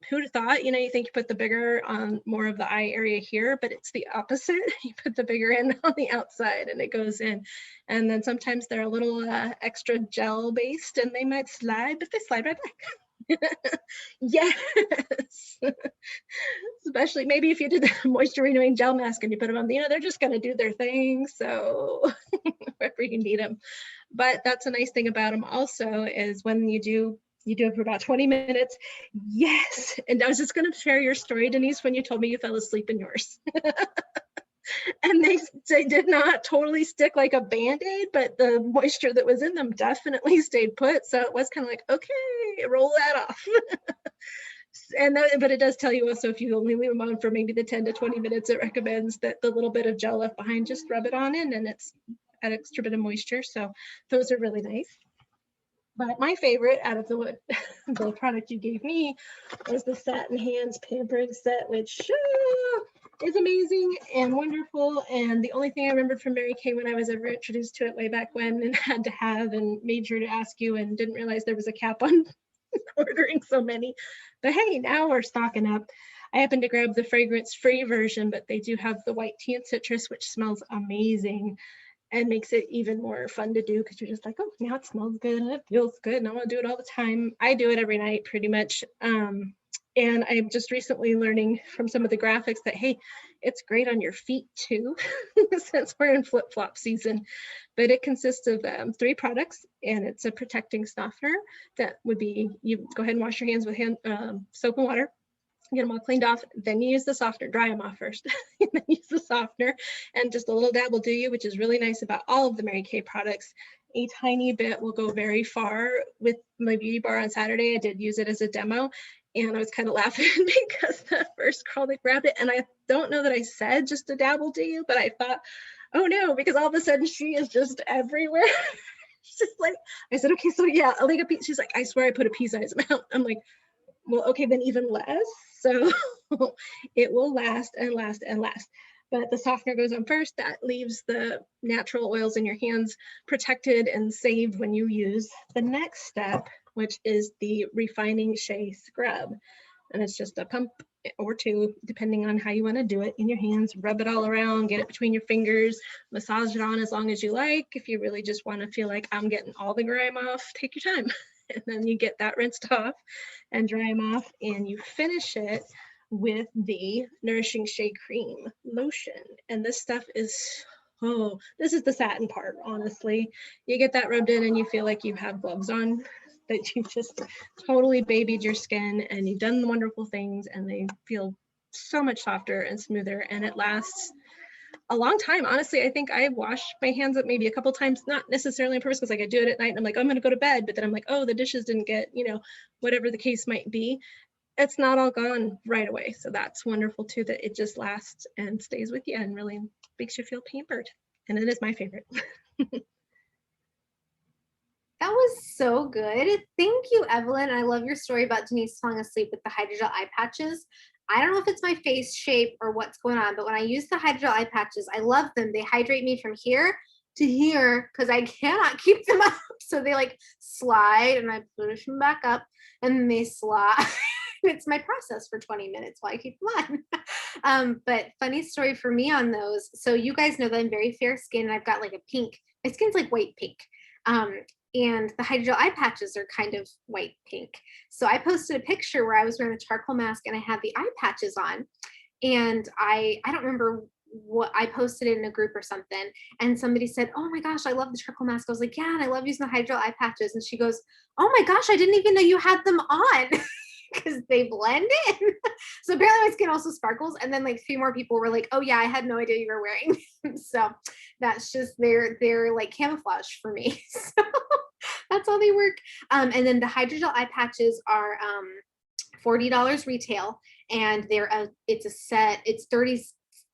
who'd have thought, you know, you think you put the bigger on more of the eye area here, but it's the opposite. You put the bigger end on the outside and it goes in. And then sometimes they're a little extra gel based and they might slide, but they slide right back. Yes. Especially maybe if you did the moisture renewing gel mask and you put them on, you know, they're just going to do their thing. So wherever you need them. But that's a nice thing about them also is when you do it for about 20 minutes. Yes. And I was just going to share your story, Denise, when you told me you fell asleep in yours. And they did not totally stick like a Band-Aid, but the moisture that was in them definitely stayed put. So it was kind of like, okay, roll that off. And but it does tell you also if you only leave them on for maybe the 10 to 20 minutes, it recommends that the little bit of gel left behind, just rub it on in and it's an extra bit of moisture. So those are really nice. But my favorite out of the product you gave me was the Satin Hands Pampering Set, which is amazing and wonderful. And the only thing I remembered from Mary Kay when I was ever introduced to it way back when and had to have and made sure to ask you and didn't realize there was a cap on ordering so many. But hey, now we're stocking up. I happened to grab the fragrance-free version, but they do have the white tea and citrus, which smells amazing and makes it even more fun to do because you're just like, oh, now it smells good and it feels good and I want to do it all the time. I do it every night pretty much. And I'm just recently learning from some of the graphics that, hey, it's great on your feet too, since we're in flip-flop season. But it consists of 3 products, and it's a protecting softener that would be, you go ahead and wash your hands with soap and water, get them all cleaned off, then you use the softener, dry them off first, and then use the softener, and just a little dab will do you, which is really nice about all of the Mary Kay products. A tiny bit will go very far. With my beauty bar on Saturday, I did use it as a demo, and I was kind of laughing because the first girl that grabbed it, and I don't know that I said just a dab will do you, but I thought, oh no, because all of a sudden she is just everywhere. She's just like, I said, okay, so yeah, I'll take a piece. She's like, I swear I put a pea-sized amount. I'm like, well, okay, then even less. So it will last and last and last. But the softener goes on first. That leaves the natural oils in your hands protected and saved when you use the next step, which is the refining shea scrub. And it's just a pump or 2, depending on how you want to do it, in your hands. Rub it all around, get it between your fingers, massage it on as long as you like. If you really just want to feel like I'm getting all the grime off, take your time. And then you get that rinsed off and dry them off, and you finish it with the Nourishing Shea Cream lotion. And this stuff is, oh, this is the satin part, honestly. You get that rubbed in and you feel like you have gloves on, that you just totally babied your skin and you've done wonderful things, and they feel so much softer and smoother, and it lasts a long time. Honestly, I think I washed my hands up maybe a couple times, not necessarily on purpose, because like I do it at night and I'm like, oh, I'm gonna go to bed, but then I'm like, oh, the dishes didn't get, you know, whatever the case might be. It's not all gone right away. So that's wonderful too, that it just lasts and stays with you and really makes you feel pampered. And it is my favorite. That was so good. Thank you, Evelyn. I love your story about Denise falling asleep with the hydrogel eye patches. I don't know if it's my face shape or what's going on, but when I use the hydrogel eye patches, I love them. They hydrate me from here to here because I cannot keep them up. So they like slide and I push them back up and then they slide. It's my process for 20 minutes while I keep them on. But funny story for me on those. So you guys know that I'm very fair skinned and I've got like a pink my skin's like white pink. And the hydrogel eye patches are kind of white pink. So I posted a picture where I was wearing the charcoal mask and I had the eye patches on. And I don't remember what I posted it in a group or something. And somebody said, "Oh my gosh, I love the charcoal mask." I was like, "Yeah, and I love using the hydrogel eye patches." And she goes, "Oh my gosh, I didn't even know you had them on." Because they blend in. So apparently my skin also sparkles. And then like 3 more people were like, "Oh yeah, I had no idea you were wearing." So that's just they're like camouflage for me. So that's how they work. And then the hydrogel eye patches are $40 retail, and it's a set. It's 30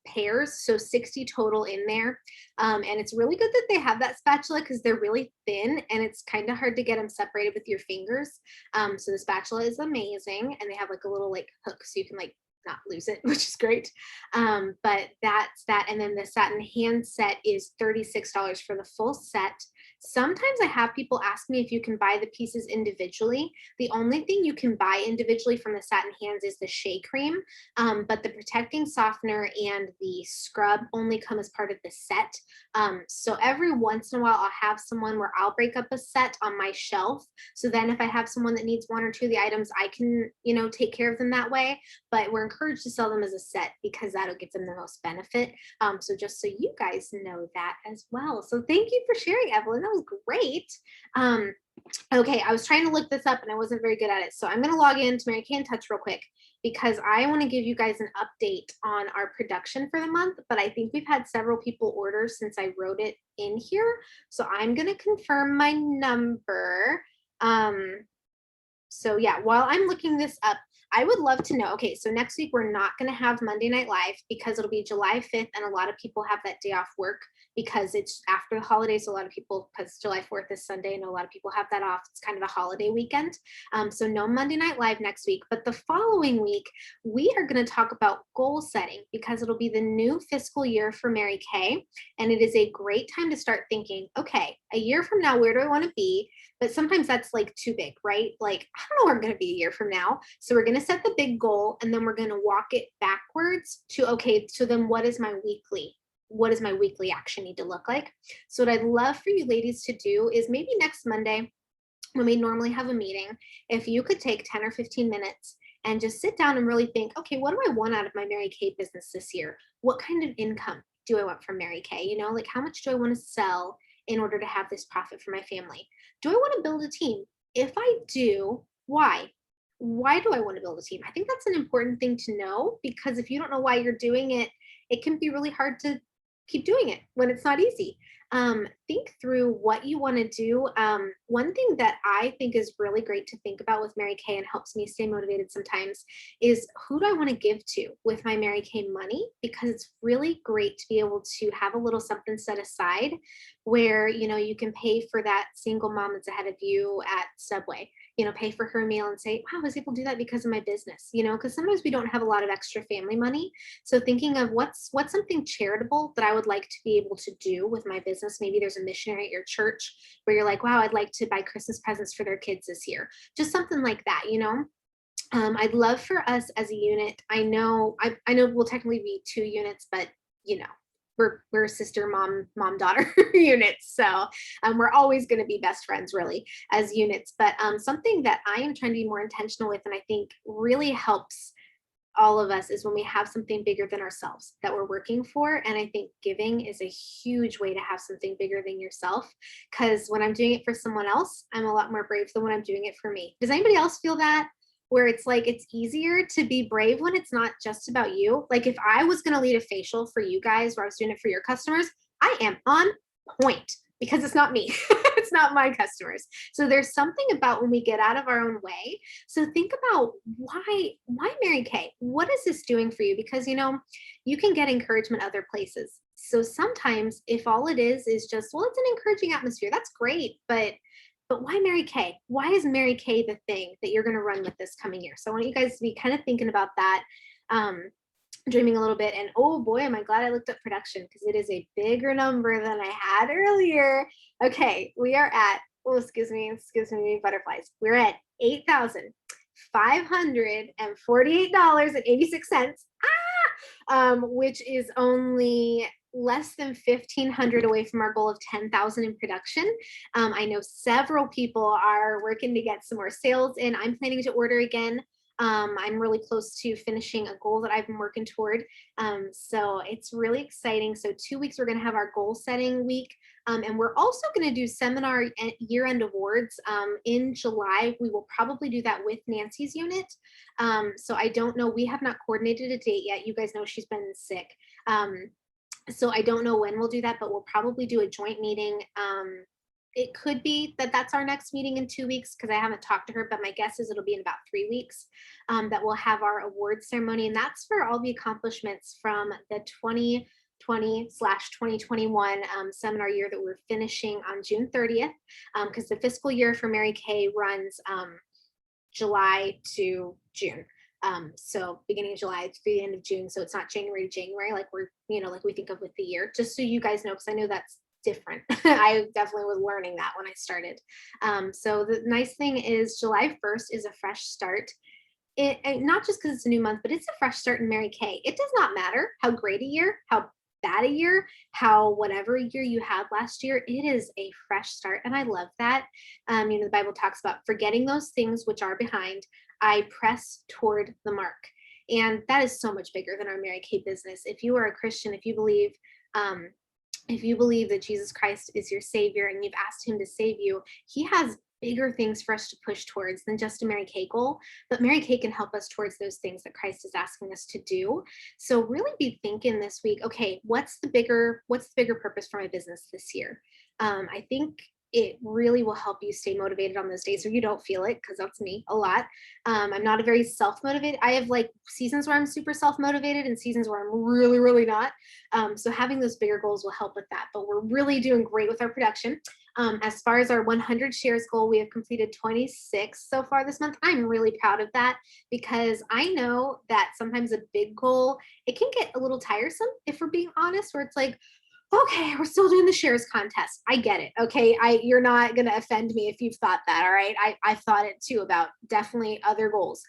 pairs, so 60 total in there. And it's really good that they have that spatula because they're really thin and it's kind of hard to get them separated with your fingers. So the spatula is amazing, and they have like a little like hook so you can like not lose it, which is great. But that's that. And then the satin hand set is $36 for the full set. Sometimes I have people ask me if you can buy the pieces individually. The only thing you can buy individually from the satin hands is the shea cream, but the protecting softener and the scrub only come as part of the set. So every once in a while, I'll have someone where I'll break up a set on my shelf. So then if I have someone that needs 1 or 2 of the items, I can, take care of them that way. But we're encouraged to sell them as a set because that'll give them the most benefit. So just so you guys know that as well. So thank you for sharing, Evelyn. That was great. Okay, I was trying to look this up and I wasn't very good at it. So I'm going to log into Mary Kay in Touch real quick because I want to give you guys an update on our production for the month. But I think we've had several people order since I wrote it in here. So I'm going to confirm my number. So yeah, while I'm looking this up, I would love to know. Okay, so next week we're not going to have Monday Night Live because it'll be July 5th, and a lot of people have that day off work because it's after the holidays. So a lot of people, because July 4th is Sunday, and a lot of people have that off. It's kind of a holiday weekend. So no Monday Night Live next week, but the following week we are going to talk about goal setting because it'll be the new fiscal year for Mary Kay, and it is a great time to start thinking, okay, a year from now, where do I want to be? But sometimes that's like too big, right? Like, I don't know where I'm going to be a year from now. So we're going to set the big goal and then we're going to walk it backwards to, okay, so then what does my weekly action need to look like? So what I'd love for you ladies to do is maybe next Monday when we normally have a meeting, if you could take 10 or 15 minutes and just sit down and really think, okay, what do I want out of my Mary Kay business this year? What kind of income do I want from Mary Kay? Like how much do I want to sell in order to have this profit for my family? Do I want to build a team? If I do, why? Why do I want to build a team? I think that's an important thing to know because if you don't know why you're doing it, it can be really hard to keep doing it when it's not easy. Think through what you want to do. One thing that I think is really great to think about with Mary Kay and helps me stay motivated sometimes is who do I want to give to with my Mary Kay money? Because it's really great to be able to have a little something set aside where, you can pay for that single mom that's ahead of you at Subway, pay for her meal and say, wow, I was able to do that because of my business, because sometimes we don't have a lot of extra family money. So thinking of what's something charitable that I would like to be able to do with my business. Maybe there's a missionary at your church where you're like, wow, I'd like to buy Christmas presents for their kids this year. Just something like that, I'd love for us as a unit. I know we'll technically be 2 units, but we're sister mom daughter units, so we're always going to be best friends really as units. But something that I am trying to be more intentional with, and I think really helps all of us, is when we have something bigger than ourselves that we're working for. And I think giving is a huge way to have something bigger than yourself, because when I'm doing it for someone else, I'm a lot more brave than when I'm doing it for me. Does anybody else feel that? Where it's like it's easier to be brave when it's not just about you. Like if I was going to lead a facial for you guys where I was doing it for your customers, I am on point because it's not me. It's not my customers. So there's something about when we get out of our own way. So think about why Mary Kay? What is this doing for you? Because you can get encouragement other places. So sometimes if all it is just, well, it's an encouraging atmosphere, that's great, but why Mary Kay? Why is Mary Kay the thing that you're going to run with this coming year? So I want you guys to be kind of thinking about that, dreaming a little bit. And oh boy, am I glad I looked up production because it is a bigger number than I had earlier. Okay, we are at, excuse me, butterflies. We're at $8,548.86. Which is only less than 1,500 away from our goal of 10,000 in production. I know several people are working to get some more sales in. I'm planning to order again. I'm really close to finishing a goal that I've been working toward. So it's really exciting. So 2 weeks, we're going to have our goal setting week. And we're also going to do seminar year-end awards in July. We will probably do that with Nancy's unit. So I don't know. We have not coordinated a date yet. You guys know she's been sick. So I don't know when we'll do that, but we'll probably do a joint meeting. It could be that that's our next meeting in 2 weeks because I haven't talked to her, but my guess is it'll be in about 3 weeks that we'll have our award ceremony. And that's for all the accomplishments from the 2020/2021 seminar year that we're finishing on June 30th, because the fiscal year for Mary Kay runs July to June. So beginning of July to the end of June. So it's not January to January, like we're, like we think of with the year, just so you guys know, because I know that's different. I definitely was learning that when I started. So the nice thing is July 1st is a fresh start. Not just because it's a new month, but it's a fresh start in Mary Kay. It does not matter how great a year, how bad a year, how whatever year you had last year, it is a fresh start. And I love that. The Bible talks about forgetting those things which are behind, I press toward the mark. And that is so much bigger than our Mary Kay business. If you are a Christian, if you believe that Jesus Christ is your savior and you've asked him to save you, he has bigger things for us to push towards than just a Mary Kay goal, but Mary Kay can help us towards those things that Christ is asking us to do. So really be thinking this week, okay, what's the bigger purpose for my business this year? I think it really will help you stay motivated on those days where you don't feel it, because that's me a lot. I'm not a very self-motivated. I have like seasons where I'm super self-motivated and seasons where I'm really, really not. So having those bigger goals will help with that. But we're really doing great with our production. As far as our 100 shares goal, we have completed 26 so far this month. I'm really proud of that because I know that sometimes a big goal, it can get a little tiresome if we're being honest, where it's like, okay, we're still doing the shares contest. I get it. Okay. You're not going to offend me if you've thought that. All right. I've thought it too about definitely other goals.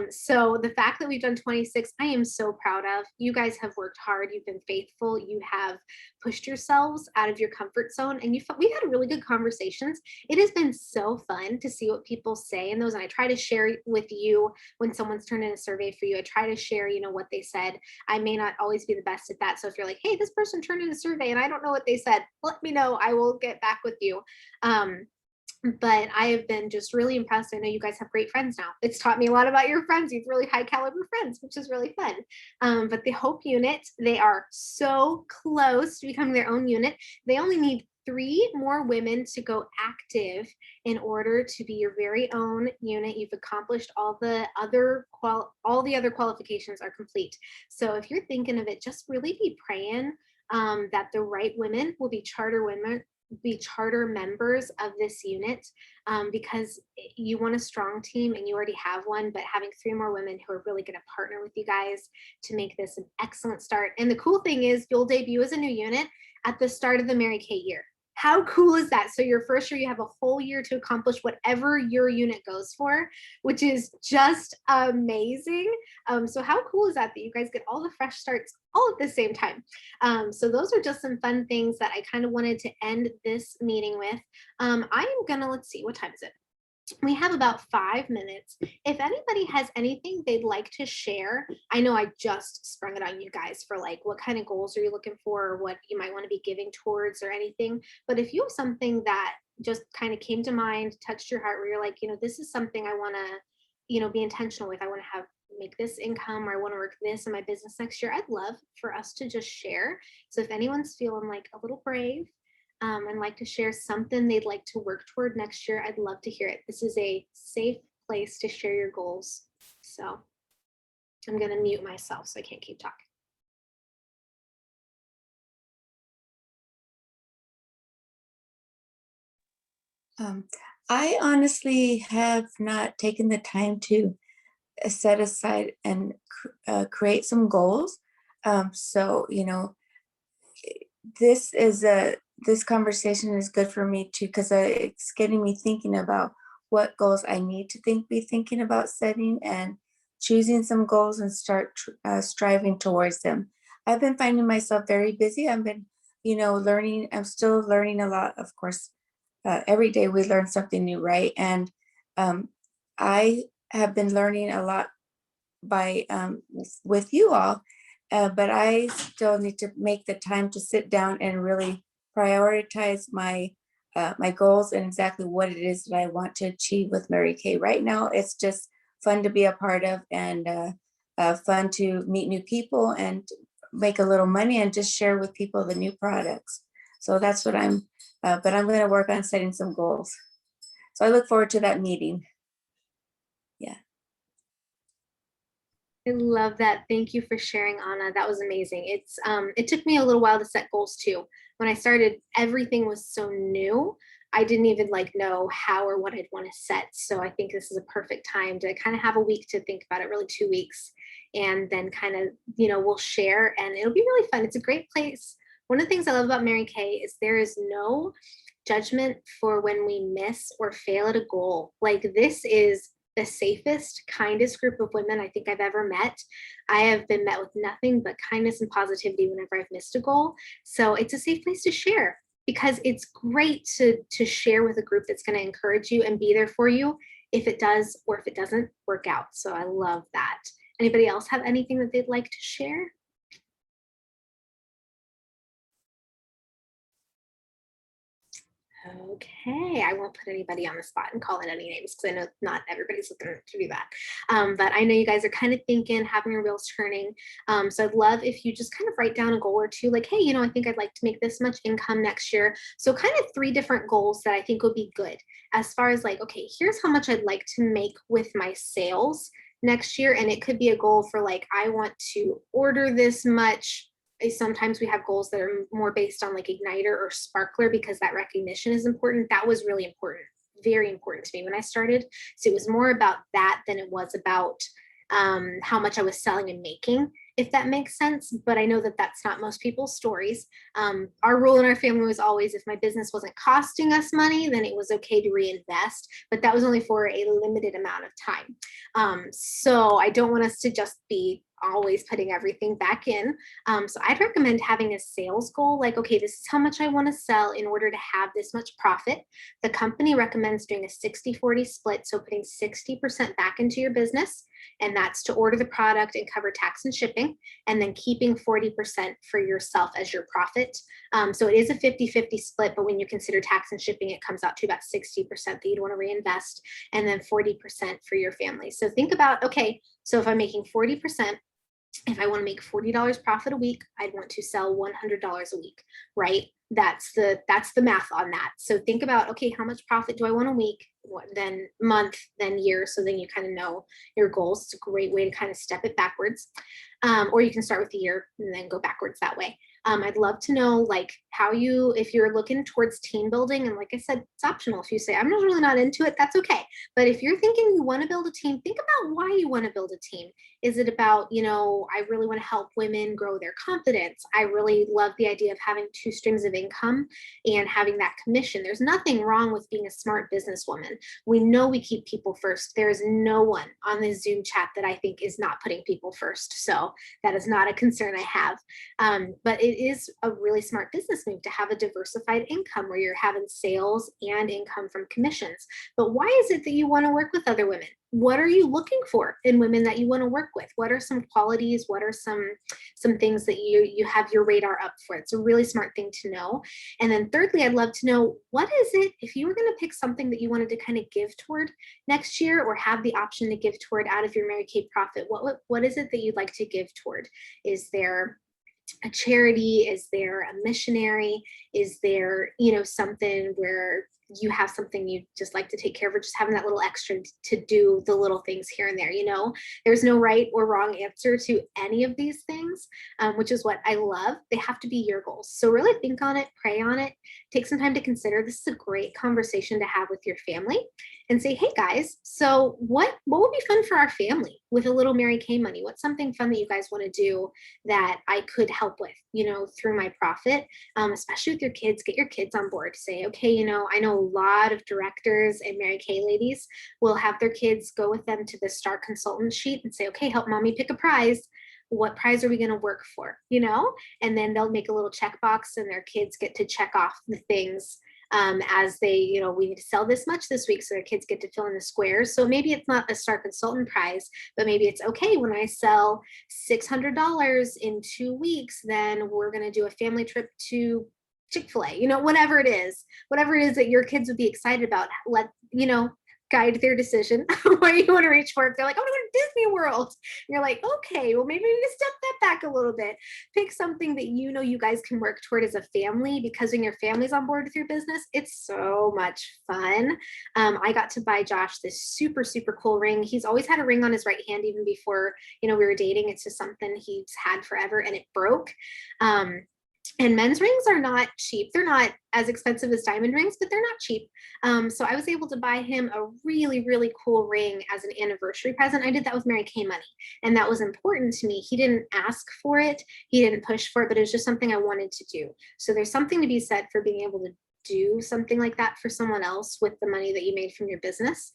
So the fact that we've done 26, I am so proud of. You guys have worked hard. You've been faithful. You have pushed yourselves out of your comfort zone, and we had really good conversations. It has been so fun to see what people say in those. And I try to share with you when someone's turned in a survey for you. I try to share, what they said. I may not always be the best at that. So if you're like, hey, this person turned in a survey and I don't know what they said, let me know. I will get back with you. But I have been just really impressed. I know you guys have great friends now. It's taught me a lot about your friends. You have really high caliber friends, which is really fun. But the Hope unit, they are so close to becoming their own unit. They only need 3 more women to go active in order to be your very own unit. You've accomplished all the other qualifications are complete. So if you're thinking of it, just really be praying that the right women will be charter members of this unit, because you want a strong team and you already have one, but having 3 more women who are really going to partner with you guys to make this an excellent start. And the cool thing is you'll debut as a new unit at the start of the Mary Kay year. How cool is that? So your first year, you have a whole year to accomplish whatever your unit goes for, which is just amazing. So how cool is that you guys get all the fresh starts all at the same time? So those are just some fun things that I kind of wanted to end this meeting with. I am gonna, let's see, what time is it? We have about 5 minutes. If anybody has anything they'd like to share, I know I just sprung it on you guys for like, what kind of goals are you looking for, or what you might want to be giving towards or anything. But if you have something that just kind of came to mind, touched your heart, where you're like, this is something I want to, be intentional with. I want to make this income, or I want to work this in my business next year. I'd love for us to just share. So if anyone's feeling like a little brave, and like to share something they'd like to work toward next year, I'd love to hear it. This is a safe place to share your goals. So I'm going to mute myself so I can't keep talking. I honestly have not taken the time to set aside and create some goals. So, this conversation is good for me too, because it's getting me thinking about what goals I need to be thinking about setting, and choosing some goals and start striving towards them. I've been finding myself very busy. I've been, learning. I'm still learning a lot, of course. Every day we learn something new, right? And um, I have been learning a lot by with you all, but I still need to make the time to sit down and really prioritize my goals and exactly what it is that I want to achieve with Mary Kay. Right now, it's just fun to be a part of, and fun to meet new people and make a little money and just share with people the new products. So that's what but I'm going to work on setting some goals. So I look forward to that meeting. Yeah. I love that. Thank you for sharing, Anna. That was amazing. It took me a little while to set goals too. When I started, everything was so new. I didn't even know how or what I'd want to set. So I think this is a perfect time to kind of have a week to think about it, really 2 weeks. And then kind of, we'll share and it'll be really fun. It's a great place. One of the things I love about Mary Kay is there is no judgment for when we miss or fail at a goal. This is the safest, kindest group of women I think I've ever met. I have been met with nothing but kindness and positivity whenever I've missed a goal. So it's a safe place to share because it's great to share with a group that's going to encourage you and be there for you if it does or if it doesn't work out. So I love that. Anybody else have anything that they'd like to share? Okay, I won't put anybody on the spot and call in any names because I know not everybody's looking to do that. But I know you guys are kind of thinking, having your wheels turning. So I'd love if you just kind of write down a goal or two, like, hey, I think I'd like to make this much income next year. So kind of 3 different goals that I think would be good as far as okay, here's how much I'd like to make with my sales next year. And it could be a goal for I want to order this much. Sometimes we have goals that are more based on Igniter or Sparkler because that recognition is important. That was really important, very important to me when I started. So it was more about that than it was about how much I was selling and making, if that makes sense. But I know that that's not most people's stories. Our rule in our family was always if my business wasn't costing us money, then it was okay to reinvest. But that was only for a limited amount of time. So I don't want us to just be always putting everything back in. So I'd recommend having a sales goal, okay, this is how much I want to sell in order to have this much profit. The company recommends doing a 60-40 split, so putting 60% back into your business, and that's to order the product and cover tax and shipping, and then keeping 40% for yourself as your profit. So it is a 50-50 split, but when you consider tax and shipping, it comes out to about 60% that you'd want to reinvest, and then 40% for your family. So think about, okay, so if I'm making 40%, if I want to make $40 profit a week, I'd want to sell $100 a week, right? That's the math on that. So think about, okay, how much profit do I want a week, then month, then year? So then you kind of know your goals. It's a great way to kind of step it backwards. Or you can start with the year and then go backwards that way. I'd love to know how if you're looking towards team building, and like I said, it's optional. If you say, I'm really not into it, that's okay. But if you're thinking you want to build a team, think about why you want to build a team. Is it about, I really want to help women grow their confidence. I really love the idea of having 2 streams of income and having that commission. There's nothing wrong with being a smart businesswoman. We know we keep people first. There is no one on this Zoom chat that I think is not putting people first. So that is not a concern I have. But it is a really smart business move to have a diversified income where you're having sales and income from commissions. But why is it that you want to work with other women? What are you looking for in women that you want to work with? What are some qualities? What are some things that you have your radar up for? It's a really smart thing to know. And then thirdly, I'd love to know, what is it, if you were going to pick something that you wanted to kind of give toward next year or have the option to give toward out of your Mary Kay profit, what is it that you'd like to give toward? Is there a charity? Is there a missionary? Is there, something where you have something you just like to take care of, or just having that little extra to do the little things here and there? There's no right or wrong answer to any of these things, which is what I love. They have to be your goals. So really think on it, pray on it, take some time to consider. This is a great conversation to have with your family and say, hey guys, so what would be fun for our family with a little Mary Kay money? What's something fun that you guys want to do that I could help with, through my profit, especially with your kids? Get your kids on board. Say, okay, I know a lot of directors and Mary Kay ladies will have their kids go with them to the star consultant sheet and say, okay, help mommy pick a prize. what prize are we going to work for, and then they'll make a little checkbox and their kids get to check off the things as they, we need to sell this much this week. So their kids get to fill in the squares. So maybe it's not a star consultant prize, but maybe it's okay. When I sell $600 in 2 weeks, then we're going to do a family trip to Chick-fil-A, whatever it is that your kids would be excited about. Let, guide their decision what you want to reach for. If they're like, I want to go to Disney World, and you're like, okay, well, maybe we need to step that back a little bit. Pick something that you guys can work toward as a family, because when your family's on board with your business, it's so much fun. I got to buy Josh this super, super cool ring. He's always had a ring on his right hand, even before, we were dating. It's just something he's had forever, and it broke. And men's rings are not cheap. They're not as expensive as diamond rings, but they're not cheap. So I was able to buy him a really, really cool ring as an anniversary present. I did that with Mary Kay money, and that was important to me. He didn't ask for it. He didn't push for it, but it was just something I wanted to do. So there's something to be said for being able to do something like that for someone else with the money that you made from your business.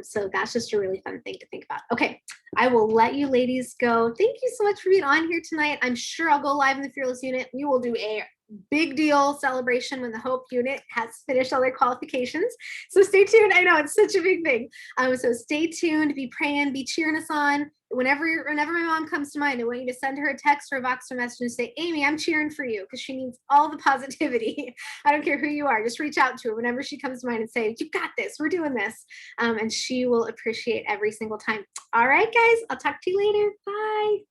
So that's just a really fun thing to think about. Okay, I will let you ladies go. Thank you so much for being on here tonight. I'm sure I'll go live in the Fearless unit. We will do a big deal celebration when the Hope unit has finished all their qualifications. So stay tuned. I know it's such a big thing. So stay tuned, be praying, be cheering us on. Whenever my mom comes to mind, I want you to send her a text or a Voxer message and say, Amy, I'm cheering for you, because she needs all the positivity. I don't care who you are. Just reach out to her whenever she comes to mind and say, you got this. We're doing this. And she will appreciate every single time. All right, guys, I'll talk to you later. Bye.